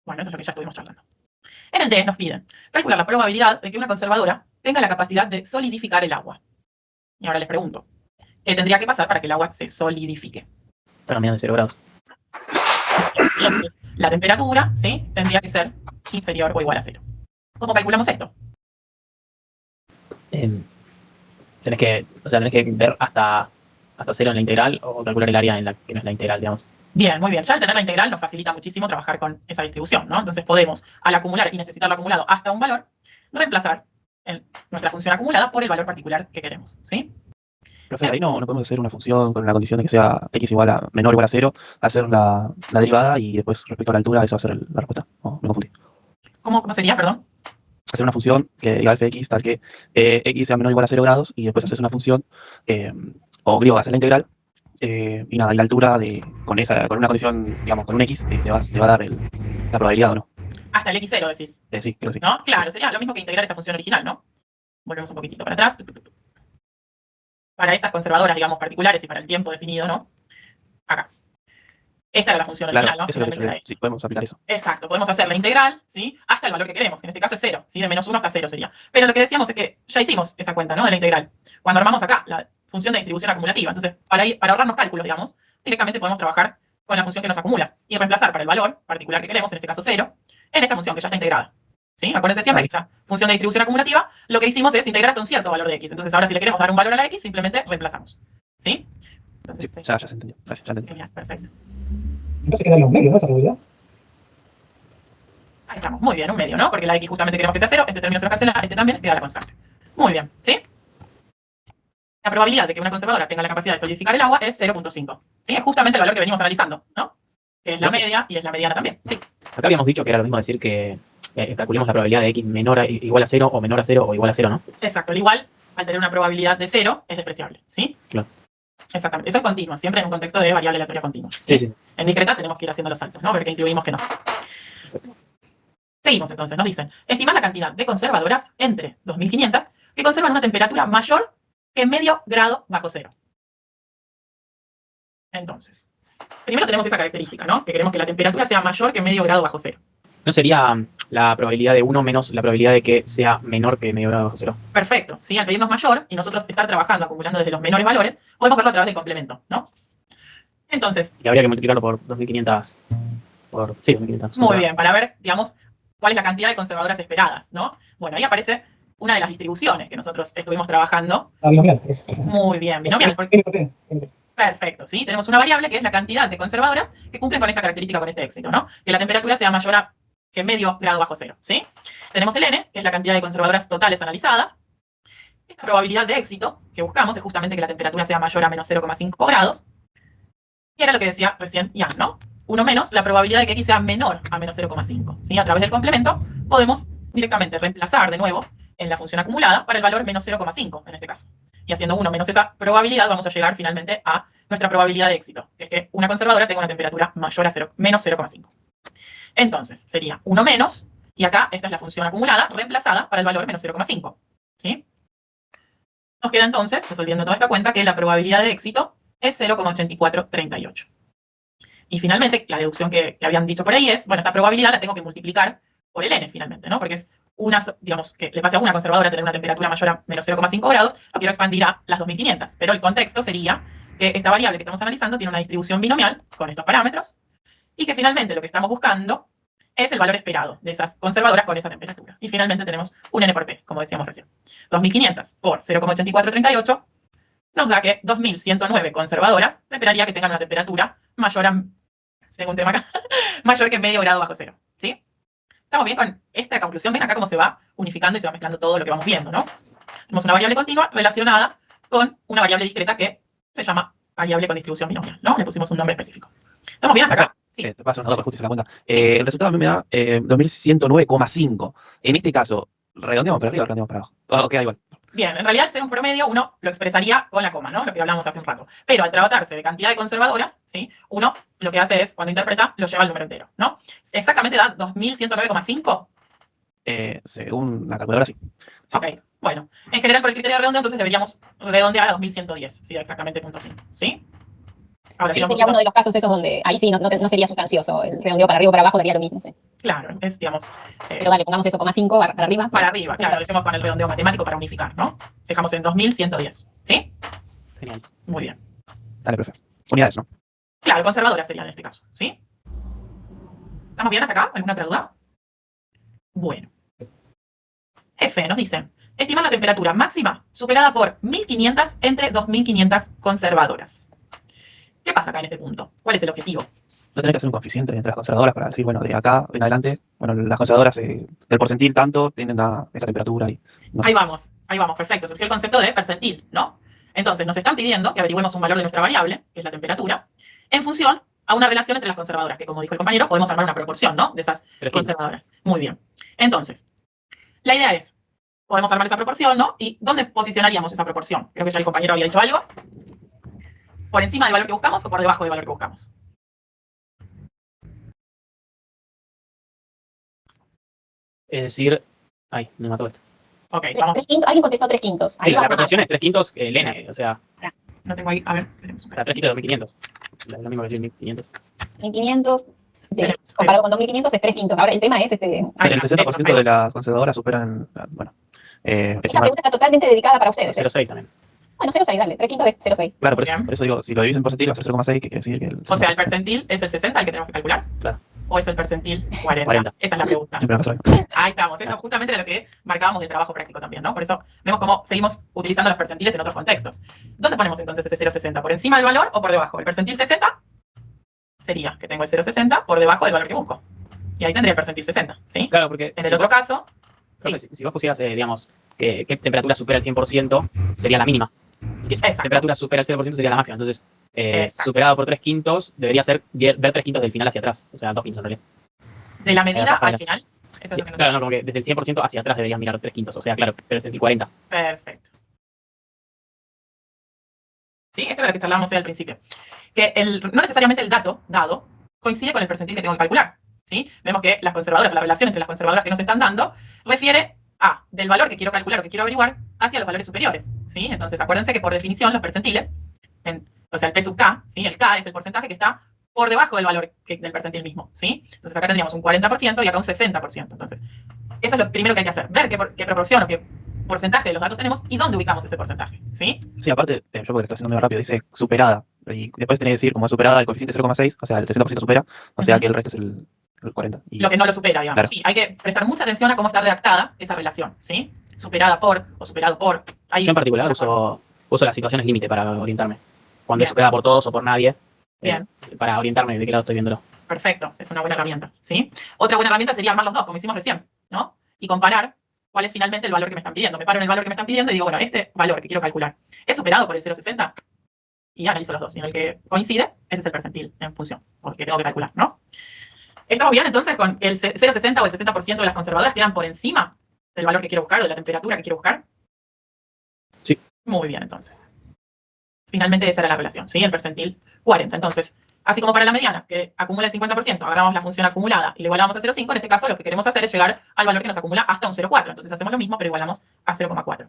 Bueno, eso es lo que ya estuvimos charlando. En el D nos piden calcular la probabilidad de que una conservadora tenga la capacidad de solidificar el agua. Y ahora les pregunto, ¿qué tendría que pasar para que el agua se solidifique? Están a menos de 0 grados. ¿Sí? Entonces, la temperatura, ¿sí? Tendría que ser inferior o igual a 0. ¿Cómo calculamos esto? Tenés que ver hasta 0 en la integral o calcular el área en la que no es la integral, digamos. Bien, muy bien. Ya al tener la integral nos facilita muchísimo trabajar con esa distribución, ¿no? Entonces podemos, al acumular y necesitar lo acumulado hasta un valor, reemplazar nuestra función acumulada por el valor particular que queremos, ¿sí? Profe, ahí no podemos hacer una función con la condición de que sea x igual a menor o igual a 0, hacer la derivada y después respecto a la altura, eso va a ser la respuesta. No, me confundí. ¿Cómo sería, perdón? Hacer una función que diga fx tal que x sea menor o igual a 0 grados y después haces una función, o digo, hacer la integral, y nada, y la altura con una condición, digamos, con un x, te va a dar la probabilidad o no. Hasta el x0 decís, Sí, creo que sí. ¿no? Claro, sería lo mismo que integrar esta función original, ¿no? Volvemos un poquitito para atrás. Para estas conservadoras, digamos, particulares y para el tiempo definido, ¿no? Acá. Esta era la función Claro, original, ¿no? eso es lo que Finalmente yo era digo. Sí, podemos aplicar eso. Exacto, podemos hacer la integral, ¿sí? Hasta el valor que queremos, que en este caso es 0, ¿sí? De menos 1 hasta 0 sería. Pero lo que decíamos es que ya hicimos esa cuenta, ¿no? De la integral. Cuando armamos acá la función de distribución acumulativa. Entonces, para ahorrarnos cálculos, digamos, directamente podemos trabajar con la función que nos acumula y reemplazar para el valor particular que queremos, en este caso 0, en esta función que ya está integrada. ¿Sí? Acuérdense siempre que esta función de distribución acumulativa, lo que hicimos es integrar hasta un cierto valor de x. Entonces, ahora si le queremos dar un valor a la x, simplemente reemplazamos. ¿Sí? Entonces, Sí, ya se entendió. Gracias, ya entendí. genial, perfecto. Entonces quedaría un medio, ¿no? Esa probabilidad. Ahí estamos, muy bien, un medio, ¿no? Porque la x justamente queremos que sea 0, este término se nos cancela, este también, queda la constante. Muy bien, ¿sí? La probabilidad de que una conservadora tenga la capacidad de solidificar el agua es 0.5. ¿Sí? Es justamente el valor que venimos analizando, ¿no? Que es la media y es la mediana también. Sí. Acá habíamos dicho que era lo mismo decir que calculemos la probabilidad de x menor igual a 0 o menor a 0 o igual a 0, ¿no? Exacto, el igual, al tener una probabilidad de 0, es despreciable. ¿Sí? Claro. Exactamente. Eso es continua, siempre en un contexto de variable aleatoria continua. Sí, sí. En discreta tenemos que ir haciendo los saltos, ¿no? Ver que incluimos que no. Perfecto. Seguimos entonces, nos dicen, estimar la cantidad de conservadoras entre 2500 que conservan una temperatura mayor que medio grado bajo cero. Entonces, primero tenemos esa característica, ¿no? Que queremos que la temperatura sea mayor que medio grado bajo cero. ¿No sería la probabilidad de 1 menos la probabilidad de que sea menor que medio grado bajo cero? Perfecto, ¿sí? Al pedirnos mayor y nosotros estar trabajando, acumulando desde los menores valores, podemos verlo a través del complemento, ¿no? Entonces, Y habría que multiplicarlo por 2500. Sí, 2500. O muy sea, bien, para ver, digamos, cuál es la cantidad de conservadoras esperadas, ¿no? Bueno, ahí aparece una de las distribuciones que nosotros estuvimos trabajando. La binomial. Muy bien, binomial. N por T. Perfecto, ¿sí? Tenemos una variable que es la cantidad de conservadoras que cumplen con esta característica, con este éxito, ¿no? Que la temperatura sea mayor a que medio grado bajo cero, ¿sí? Tenemos el n, que es la cantidad de conservadoras totales analizadas. Esta probabilidad de éxito que buscamos es justamente que la temperatura sea mayor a menos 0,5 grados. Y era lo que decía recién Ian, ¿no? 1 menos la probabilidad de que x sea menor a menos 0,5. ¿Sí? A través del complemento podemos directamente reemplazar de nuevo en la función acumulada para el valor menos 0,5 en este caso. Y haciendo 1 menos esa probabilidad vamos a llegar finalmente a nuestra probabilidad de éxito, que es que una conservadora tenga una temperatura mayor a menos 0,5. Entonces sería 1 menos, y acá esta es la función acumulada reemplazada para el valor menos 0,5. ¿Sí? Nos queda entonces, resolviendo toda esta cuenta, que la probabilidad de éxito es 0,8438. Y finalmente, la deducción que habían dicho por ahí es, bueno, esta probabilidad la tengo que multiplicar por el n finalmente, ¿no? Porque es una, digamos, que le pase a una conservadora tener una temperatura mayor a menos 0,5 grados, lo quiero expandir a las 2500. Pero el contexto sería que esta variable que estamos analizando tiene una distribución binomial con estos parámetros y que finalmente lo que estamos buscando es el valor esperado de esas conservadoras con esa temperatura. Y finalmente tenemos un n por p, como decíamos recién. 2500 por 0,8438 nos da que 2109 conservadoras se esperaría que tengan una temperatura mayor a, según tema acá, mayor que medio grado bajo cero. ¿Sí? ¿Estamos bien con esta conclusión? Ven acá cómo se va unificando y se va mezclando todo lo que vamos viendo, ¿no? Tenemos una variable continua relacionada con una variable discreta que se llama variable con distribución binomial, ¿no? Le pusimos un nombre específico. ¿Estamos bien hasta acá? Sí. Te paso una nota, justo hice la cuenta. El resultado a mí me da 2109,5. En este caso, ¿redondeamos para arriba o redondeamos para abajo? Oh, queda igual. Bien, en realidad al ser un promedio uno lo expresaría con la coma, ¿no? Lo que hablamos hace un rato. Pero al tratarse de cantidad de conservadoras, ¿sí? Uno lo que hace es, cuando interpreta, lo lleva al número entero, ¿no? Exactamente da 2109,5. Según la calculadora, sí. Ok, bueno. En general, por el criterio de redondeo, entonces deberíamos redondear a 2110, sí, exactamente punto 5, ¿sí? Ahora Sí, sí, sería uno de los casos esos donde ahí sí no sería sustancioso. El redondeo para arriba o para abajo daría lo mismo. Sí. Claro, es, digamos, Pero dale, pongamos eso, 5 para arriba. para arriba, claro, dejemos con el redondeo matemático para unificar, ¿no? Dejamos en 2110, ¿sí? genial. Muy bien. Dale, profe. Unidades, ¿no? Claro, conservadoras serían en este caso, ¿sí? ¿Estamos bien hasta acá? ¿Alguna otra duda? Bueno. F nos dice, estimar la temperatura máxima superada por 1500 entre 2500 conservadoras. ¿Qué pasa acá en este punto? ¿Cuál es el objetivo? No tenés que hacer un coeficiente entre las conservadoras para decir, bueno, de acá en adelante, bueno, las conservadoras del porcentil tanto tienen esta temperatura y no sé. Ahí vamos, perfecto. Surgió el concepto de percentil, ¿no? Entonces, nos están pidiendo que averigüemos un valor de nuestra variable, que es la temperatura, en función a una relación entre las conservadoras, que como dijo el compañero, podemos armar una proporción, ¿no? De esas 300. conservadoras. Muy bien. Entonces, la idea es, podemos armar esa proporción, ¿no? ¿Y dónde posicionaríamos esa proporción? Creo que ya el compañero había dicho algo. ¿Por encima del valor que buscamos o por debajo del valor que buscamos? Es decir, ay, me mató esto. Ok, vamos. 3 quintos, alguien contestó 3 quintos. Sí, Ahí la va a proporción es 3 quintos el n, o sea, No tengo ahí, a ver, tenemos un 3 quintos de 2500. Lo mismo que decir 1500. 1500. Tenemos, Comparado con 2500 es 3 quintos. Ahora el tema es Ahí El está, 60% eso, de las conservadoras superan, bueno, esta estimar. pregunta está totalmente dedicada para ustedes. 0,6 también. Bueno, 0,6, dale. 3 quintos es 0,6. Claro, Bien. por eso digo, si lo divides en porcentil va a ser 0,6, que quiere decir que el O sea, el 60%. percentil es el 60 el que tenemos que calcular. Claro. ¿O es el percentil 40? 40. Esa es la pregunta. Siempre me pasa lo mismo. Ahí estamos. Esto justamente era lo que marcábamos del trabajo práctico también, ¿no? Por eso vemos cómo seguimos utilizando los percentiles en otros contextos. ¿Dónde ponemos entonces ese 0,60? ¿Por encima del valor o por debajo? El percentil 60 sería que tengo el 0,60 por debajo del valor que busco. Y ahí tendría el percentil 60, ¿sí? Claro, porque En el otro caso, sí. profe, si vos pusieras, digamos, que temperatura supera el 100%, sería la mínima. Y que Exacto. temperatura supera el 0% sería la máxima. Entonces, Exacto. superado por 3 quintos, debería ser ver 3 quintos del final hacia atrás. O sea, 2 quintos en realidad. De la medida Rafaela. al final. Eso es lo que nos Claro, no, como que desde el 100% hacia atrás deberías mirar 3 quintos. O sea, claro, percentil 40. Perfecto. ¿Sí? Esto es lo que charlábamos hoy al principio. Que no necesariamente el dato dado coincide con el percentil que tengo que calcular. ¿Sí? Vemos que las conservadoras, la relación entre las conservadoras que nos están dando, refiere a del valor que quiero calcular o que quiero averiguar hacia los valores superiores. ¿Sí? Entonces, acuérdense que por definición los percentiles, o sea, el P sub K, ¿sí? El K es el porcentaje que está por debajo del valor del percentil mismo, ¿sí? Entonces acá tendríamos un 40% y acá un 60%. Entonces, eso es lo primero que hay que hacer, ver qué proporción o qué porcentaje de los datos tenemos y dónde ubicamos ese porcentaje, ¿sí? Sí, aparte, yo porque lo estoy haciendo medio rápido, dice superada. Y después tenés que decir, como es superada, el coeficiente 0,6, o sea, el 60% supera, o sea que el resto es el 40. Y, Lo que no lo supera, digamos. claro. Sí, hay que prestar mucha atención a cómo está redactada esa relación, ¿sí? Superada por o superado por. Ahí Yo en particular distintas formas. uso las situaciones límite para orientarme. Cuando Bien. es superada por todos o por nadie, Bien. para orientarme de qué lado estoy viéndolo. Perfecto, es una buena herramienta, ¿sí? Otra buena herramienta sería armar los dos, como hicimos recién, ¿no? Y comparar cuál es finalmente el valor que me están pidiendo. Me paro en el valor que me están pidiendo y digo, bueno, este valor que quiero calcular, ¿es superado por el 0,60? Y analizo los dos. Y en el que coincide, ese es el percentil en función, porque tengo que calcular, ¿no? ¿Estamos bien entonces con el 0,60 o el 60% de las conservadoras quedan por encima del valor que quiero buscar o de la temperatura que quiero buscar? Sí. Muy bien, entonces. Finalmente esa era la relación, ¿sí? El percentil 40. Entonces, así como para la mediana, que acumula el 50%, agarramos la función acumulada y le igualamos a 0,5, en este caso lo que queremos hacer es llegar al valor que nos acumula hasta un 0,4. Entonces hacemos lo mismo, pero igualamos a 0,4.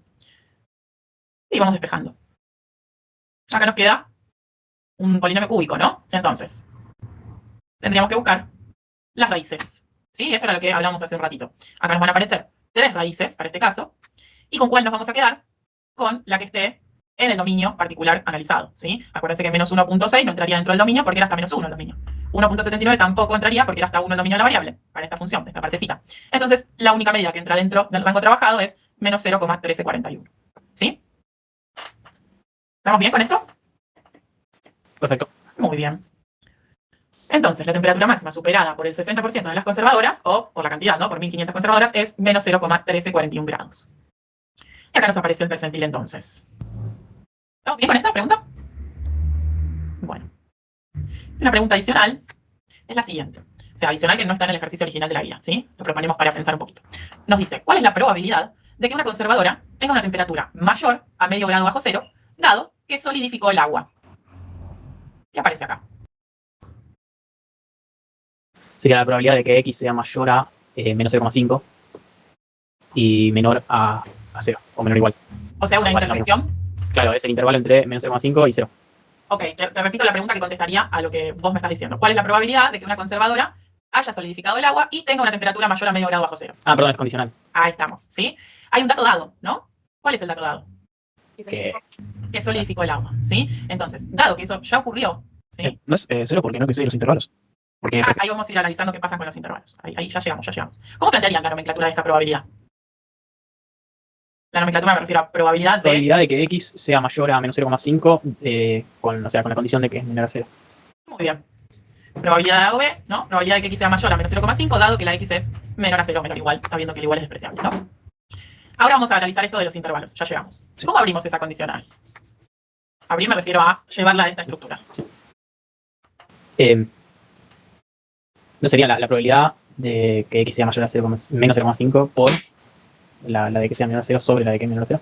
Y vamos despejando. Acá nos queda un polinomio cúbico, ¿no? Entonces, tendríamos que buscar las raíces, ¿sí? Esto era lo que hablamos hace un ratito. Acá nos van a aparecer 3 raíces, para este caso, y con cuál nos vamos a quedar, con la que esté en el dominio particular analizado, ¿sí? Acuérdense que menos 1.6 no entraría dentro del dominio porque era hasta menos 1 el dominio. 1.79 tampoco entraría porque era hasta 1 el dominio de la variable, para esta función, de esta partecita. Entonces, la única medida que entra dentro del rango trabajado es menos 0,1341, ¿sí? ¿Estamos bien con esto? Perfecto. Muy bien. Entonces, la temperatura máxima superada por el 60% de las conservadoras, o por la cantidad, ¿no? Por 1500 conservadoras, es menos 0,1341 grados. Y acá nos apareció el percentil entonces. ¿Estamos bien con esta pregunta? Bueno. Una pregunta adicional es la siguiente. O sea, adicional que no está en el ejercicio original de la guía, ¿sí? Lo proponemos para pensar un poquito. Nos dice, ¿cuál es la probabilidad de que una conservadora tenga una temperatura mayor a medio grado bajo cero, dado que solidificó el agua? ¿Qué aparece acá? Sería la probabilidad de que X sea mayor a menos 0,5 y menor a 0, o menor o igual. O sea, una Igual, intersección. Claro, es el intervalo entre menos 0,5 y 0. Ok, te repito la pregunta que contestaría a lo que vos me estás diciendo. ¿Cuál es la probabilidad de que una conservadora haya solidificado el agua y tenga una temperatura mayor a medio grado bajo cero? Ah, perdón, es condicional. Ahí estamos, ¿sí? Hay un dato dado, ¿no? ¿Cuál es el dato dado? Que Que solidificó el agua, ¿sí? Entonces, dado que eso ya ocurrió, ¿sí? no es 0 porque no coinciden los intervalos. Porque, Ahí vamos a ir analizando qué pasa con los intervalos. Ahí ya llegamos, ya llegamos. ¿Cómo plantearían la nomenclatura de esta probabilidad? La nomenclatura me refiero a probabilidad de... probabilidad de que X sea mayor a menos 0,5 con la condición de que es menor a 0. Muy bien. Probabilidad de A o B, ¿no? Probabilidad de que X sea mayor a menos 0,5, dado que la X es menor a 0 o menor igual, sabiendo que el igual es despreciable, ¿no? Ahora vamos a analizar esto de los intervalos, ya llegamos. ¿Cómo abrimos esa condicional? Abrir me refiero a llevarla a esta estructura. ¿No sería la probabilidad de que X sea mayor a 0, menos 0,5 por la de que sea menor a 0 sobre la de que es menor a 0?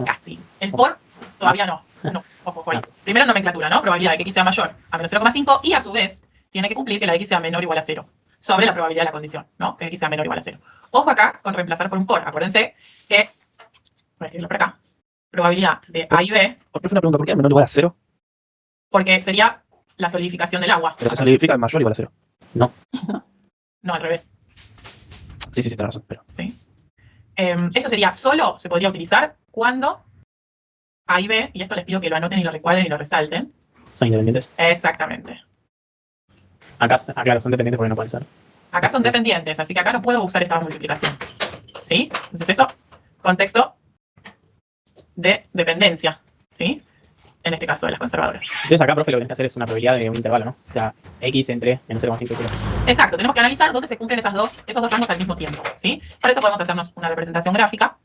Casi. El por todavía no. No, ojo ahí. Primero nomenclatura, ¿no? Probabilidad de que X sea mayor a menos 0,5 y a su vez tiene que cumplir que la de X sea menor o igual a 0. Sobre la probabilidad de la condición, ¿no? Que X sea menor o igual a 0. Ojo acá con reemplazar por un por. Acuérdense que, voy a escribirlo por acá, probabilidad de A y B, profe, una pregunta, ¿por qué el menor igual a 0? porque sería la solidificación del agua. Pero se solidifica el mayor igual a 0. No, al revés. Sí, tenés razón, pero... ¿Sí? Esto sería solo se podría utilizar cuando A y B, y esto les pido que lo anoten y lo recuadren y lo resalten. ¿Son independientes? Exactamente. Acá, claro, son dependientes porque no pueden ser. Acá son dependientes, así que acá no puedo usar esta multiplicación. ¿Sí? Entonces esto, contexto de dependencia. ¿Sí? En este caso de las conservadoras. Entonces acá, profe, lo que tenés que hacer es una probabilidad de un intervalo, ¿no? O sea, X entre menos 0,5 y 0. Exacto, tenemos que analizar dónde se cumplen esos dos rangos al mismo tiempo. ¿Sí? Para eso podemos hacernos una representación gráfica.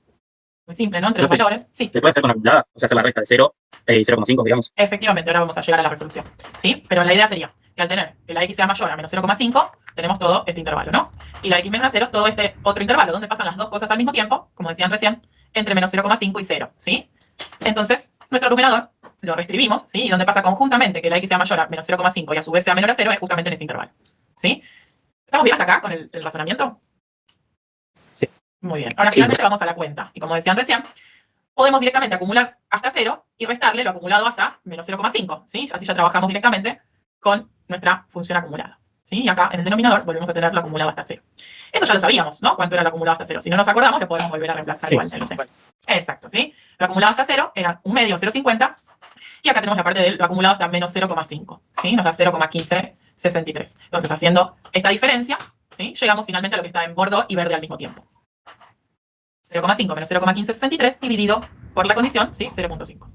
Muy simple, ¿no? Entre los valores. Sí. ¿Se puede hacer con acumulada? O sea, hacer la resta de 0 y 0,5, digamos. Efectivamente, ahora vamos a llegar a la resolución. ¿Sí? Pero la idea sería que al tener que la X sea mayor a menos 0,5, tenemos todo este intervalo, ¿no? Y la X menor a 0, todo este otro intervalo, donde pasan las dos cosas al mismo tiempo, como decían recién, entre menos 0,5 y 0, ¿sí? Entonces, nuestro numerador lo reescribimos, ¿sí? Y donde pasa conjuntamente que la X sea mayor a menos 0,5 y a su vez sea menor a 0, es justamente en ese intervalo, ¿sí? ¿Estamos bien hasta acá con el razonamiento? Sí. Muy bien. Ahora finalmente vamos a la cuenta. Y como decían recién, podemos directamente acumular hasta 0 y restarle lo acumulado hasta menos 0,5, ¿sí? Así ya trabajamos directamente con nuestra función acumulada. ¿Sí? Y acá en el denominador volvemos a tener lo acumulado hasta 0. Eso ya lo sabíamos, ¿no? ¿Cuánto era lo acumulado hasta 0? Si no nos acordamos, lo podemos volver a reemplazar Sí, igual. sí, En los sí. Exacto, ¿sí? Lo acumulado hasta 0 era 1 medio 0,50 y acá tenemos la parte de lo acumulado hasta menos 0,5, ¿sí? Nos da 0,1563. Entonces, haciendo esta diferencia, ¿sí? Llegamos finalmente a lo que está en bordo y verde al mismo tiempo. 0,5 menos 0,1563 dividido por la condición, ¿sí? 0,5.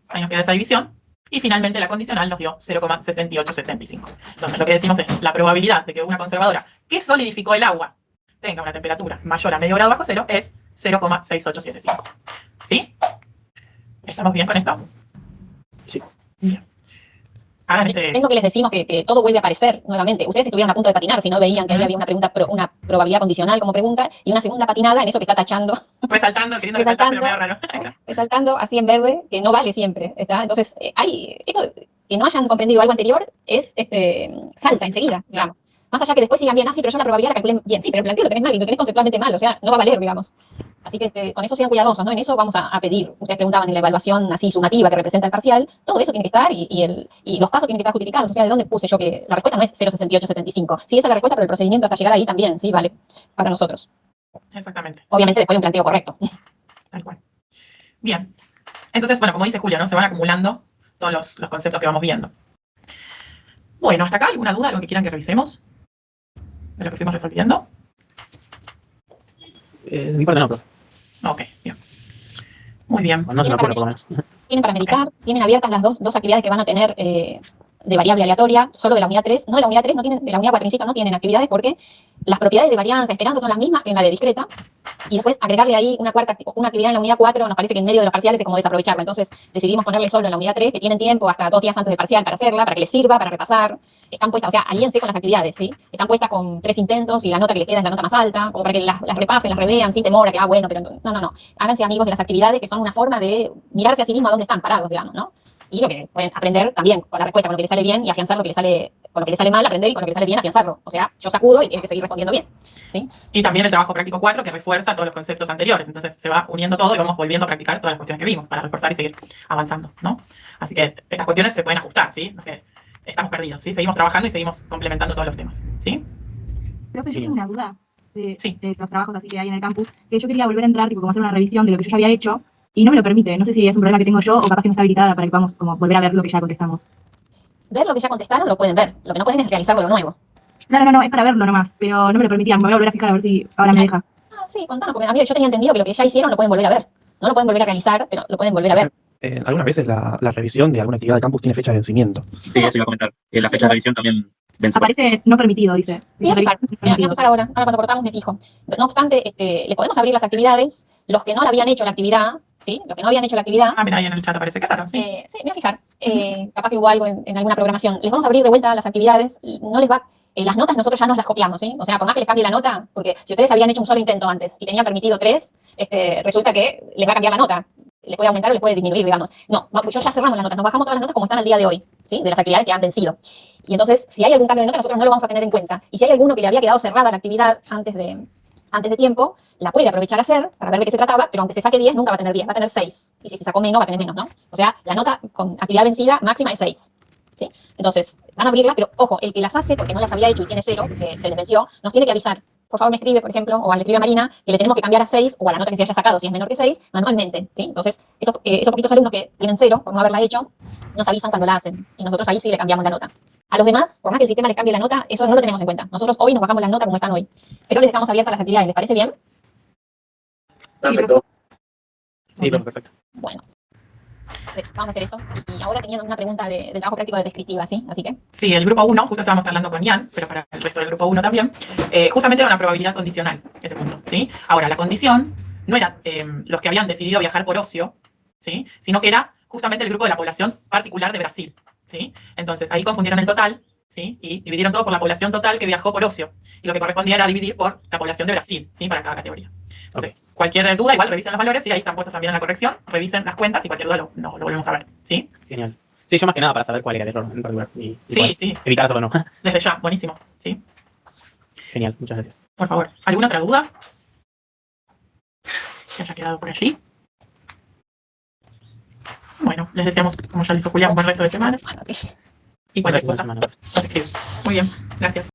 Ahí nos queda esa división. Y finalmente la condicional nos dio 0,6875. Entonces lo que decimos es la probabilidad de que una conservadora que solidificó el agua tenga una temperatura mayor a medio grado bajo cero es 0,6875. ¿Sí? ¿Estamos bien con esto? Sí. Bien. Hagan Tengo que les decimos que todo vuelve a aparecer nuevamente. Ustedes estuvieron a punto de patinar si no veían que ahí había una pregunta, una probabilidad condicional como pregunta y una segunda patinada en eso que está tachando, resaltando, queriendo resaltar, pero medio raro. resaltando así en verde, que no vale siempre. ¿Está? Entonces, esto que no hayan comprendido algo anterior es salta enseguida, digamos. Más allá que después sigan bien así, pero yo la probabilidad la calculé bien. Sí, pero el planteo lo tenés mal y lo tenés conceptualmente mal, o sea, no va a valer, digamos. Así que con eso sean cuidadosos, ¿no? En eso vamos a pedir. Ustedes preguntaban en la evaluación así sumativa que representa el parcial, todo eso tiene que estar y los pasos tienen que estar justificados. O sea, ¿de dónde puse yo que la respuesta no es 0,6875? Sí, esa es la respuesta, pero el procedimiento hasta llegar ahí también, sí, vale, para nosotros. Exactamente. Obviamente después de un planteo correcto. Tal cual. Bien. Entonces, bueno, como dice Julio, ¿no? Se van acumulando todos los conceptos que vamos viendo. Bueno, hasta acá, ¿alguna duda, algo que quieran que revisemos de lo que fuimos resolviendo? De mi parte no, profe. Ok, bien. Muy bien. No se me ocurre, por lo menos. Tienen para meditar, tienen abiertas las dos actividades que van a tener de variable aleatoria, solo de la unidad 3. No de la unidad 3, no tienen, de la unidad 4, insisto, no tienen actividades porque las propiedades de varianza, esperanza son las mismas que en la de discreta. Y después agregarle ahí una actividad en la unidad 4 nos parece que en medio de los parciales es como desaprovecharla. Entonces decidimos ponerle solo en la unidad 3, que tienen tiempo hasta 2 días antes del parcial para hacerla, para que les sirva, para repasar. Están puestas, o sea, alíense con las actividades, ¿sí? Están puestas con 3 intentos y la nota que les queda es la nota más alta, como para que las repasen, las revean sin temor a que, bueno, pero no. Háganse amigos de las actividades que son una forma de mirarse a sí mismos a dónde están parados, digamos, ¿no? Y lo que pueden aprender también con la respuesta, con lo que les sale bien y afianzar lo que les sale, con lo que les sale mal, aprender y con lo que les sale bien, afianzarlo. O sea, yo sacudo y tienes que seguir respondiendo bien, ¿sí? Y también el trabajo práctico 4 que refuerza todos los conceptos anteriores. Entonces se va uniendo todo y vamos volviendo a practicar todas las cuestiones que vimos para reforzar y seguir avanzando, ¿no? Así que estas cuestiones se pueden ajustar, ¿sí? No es que estamos perdidos, ¿sí? Seguimos trabajando y seguimos complementando todos los temas, ¿sí? Profe, yo tengo una duda Sí. de los trabajos así que hay en el campus, que yo quería volver a entrar, tipo, como hacer una revisión de lo que yo ya había hecho, y no me lo permite. No sé si es un problema que tengo yo o capaz que no está habilitada para que podamos como volver a ver lo que ya contestamos. Ver lo que ya contestaron lo pueden ver, lo que no pueden es realizarlo de nuevo. No, es para verlo nomás, pero no me lo permitía. Me voy a volver a fijar a ver si ahora me deja. Ah, sí, contanos, porque a mí yo tenía entendido que lo que ya hicieron lo pueden volver a ver. No lo pueden volver a realizar, pero lo pueden volver a ver. Algunas veces la revisión de alguna actividad de campus tiene fecha de vencimiento. Sí, eso iba a comentar. Que la fecha de revisión también vence. Aparece no permitido, dice. Voy a Dice fijar, revisión no voy a permitido. fijar ahora cuando cortamos me fijo. No obstante, le podemos abrir las actividades, los que no la habían hecho la actividad, ¿sí? Los que no habían hecho la actividad, Ah, mira, ahí en el chat aparece, claro, sí. sí, me voy a fijar. Capaz que hubo algo en alguna programación. Les vamos a abrir de vuelta las actividades, no les va... las notas nosotros ya nos las copiamos, ¿sí? O sea, por más que les cambie la nota, porque si ustedes habían hecho un solo intento antes y tenían permitido 3, resulta que les va a cambiar la nota. Les puede aumentar o les puede disminuir, digamos. No, yo ya cerramos las notas, nos bajamos todas las notas como están al día de hoy, ¿sí? De las actividades que han vencido. Y entonces, si hay algún cambio de nota, nosotros no lo vamos a tener en cuenta. Y si hay alguno que le había quedado cerrada la actividad antes de tiempo, la puede aprovechar a hacer para ver de qué se trataba, pero aunque se saque 10, nunca va a tener 10, va a tener 6. Y si se sacó menos, va a tener menos, ¿no? O sea, la nota con actividad vencida máxima es 6. ¿Sí? Entonces, van a abrirlas, pero ojo, el que las hace porque no las había hecho y tiene 0, que se les venció, nos tiene que avisar. Por favor, me escribe, por ejemplo, o le escribe a Marina, que le tenemos que cambiar a 6 o a la nota que se haya sacado, si es menor que 6, manualmente, ¿sí? Entonces, esos poquitos alumnos que tienen 0 por no haberla hecho, nos avisan cuando la hacen. Y nosotros ahí sí le cambiamos la nota. A los demás, por más que el sistema les cambie la nota, eso no lo tenemos en cuenta. Nosotros hoy nos bajamos las notas como están hoy. Pero les dejamos abiertas las actividades, ¿les parece bien? Perfecto. Sí, profe, perfecto. Bueno. Vamos a hacer eso. Y ahora tenían una pregunta de trabajo práctico de descriptiva, ¿sí? Así que... Sí, el grupo 1, justo estábamos hablando con Ian, pero para el resto del grupo 1 también, justamente era una probabilidad condicional, ese punto, ¿sí? Ahora, la condición no era los que habían decidido viajar por ocio, ¿sí? Sino que era justamente el grupo de la población particular de Brasil, ¿sí? Entonces, ahí confundieron el total, ¿sí? Y dividieron todo por la población total que viajó por ocio. Y lo que correspondía era dividir por la población de Brasil, ¿sí? Para cada categoría. Entonces, cualquier duda, igual revisen los valores, y ahí están puestos también en la corrección, revisen las cuentas y cualquier duda lo volvemos a ver, ¿sí? Genial. Sí, yo más que nada para saber cuál era el error en particular. Y Sí, poder sí, evitar hacerlo no. desde ya, buenísimo, ¿sí? Genial, muchas gracias. Por favor, ¿alguna otra duda que haya quedado por allí? Bueno, les deseamos, como ya le hizo Julián, un buen resto de semana. Bueno, sí. Y cualquier Una cosa, semana. nos escribe. Muy bien, gracias.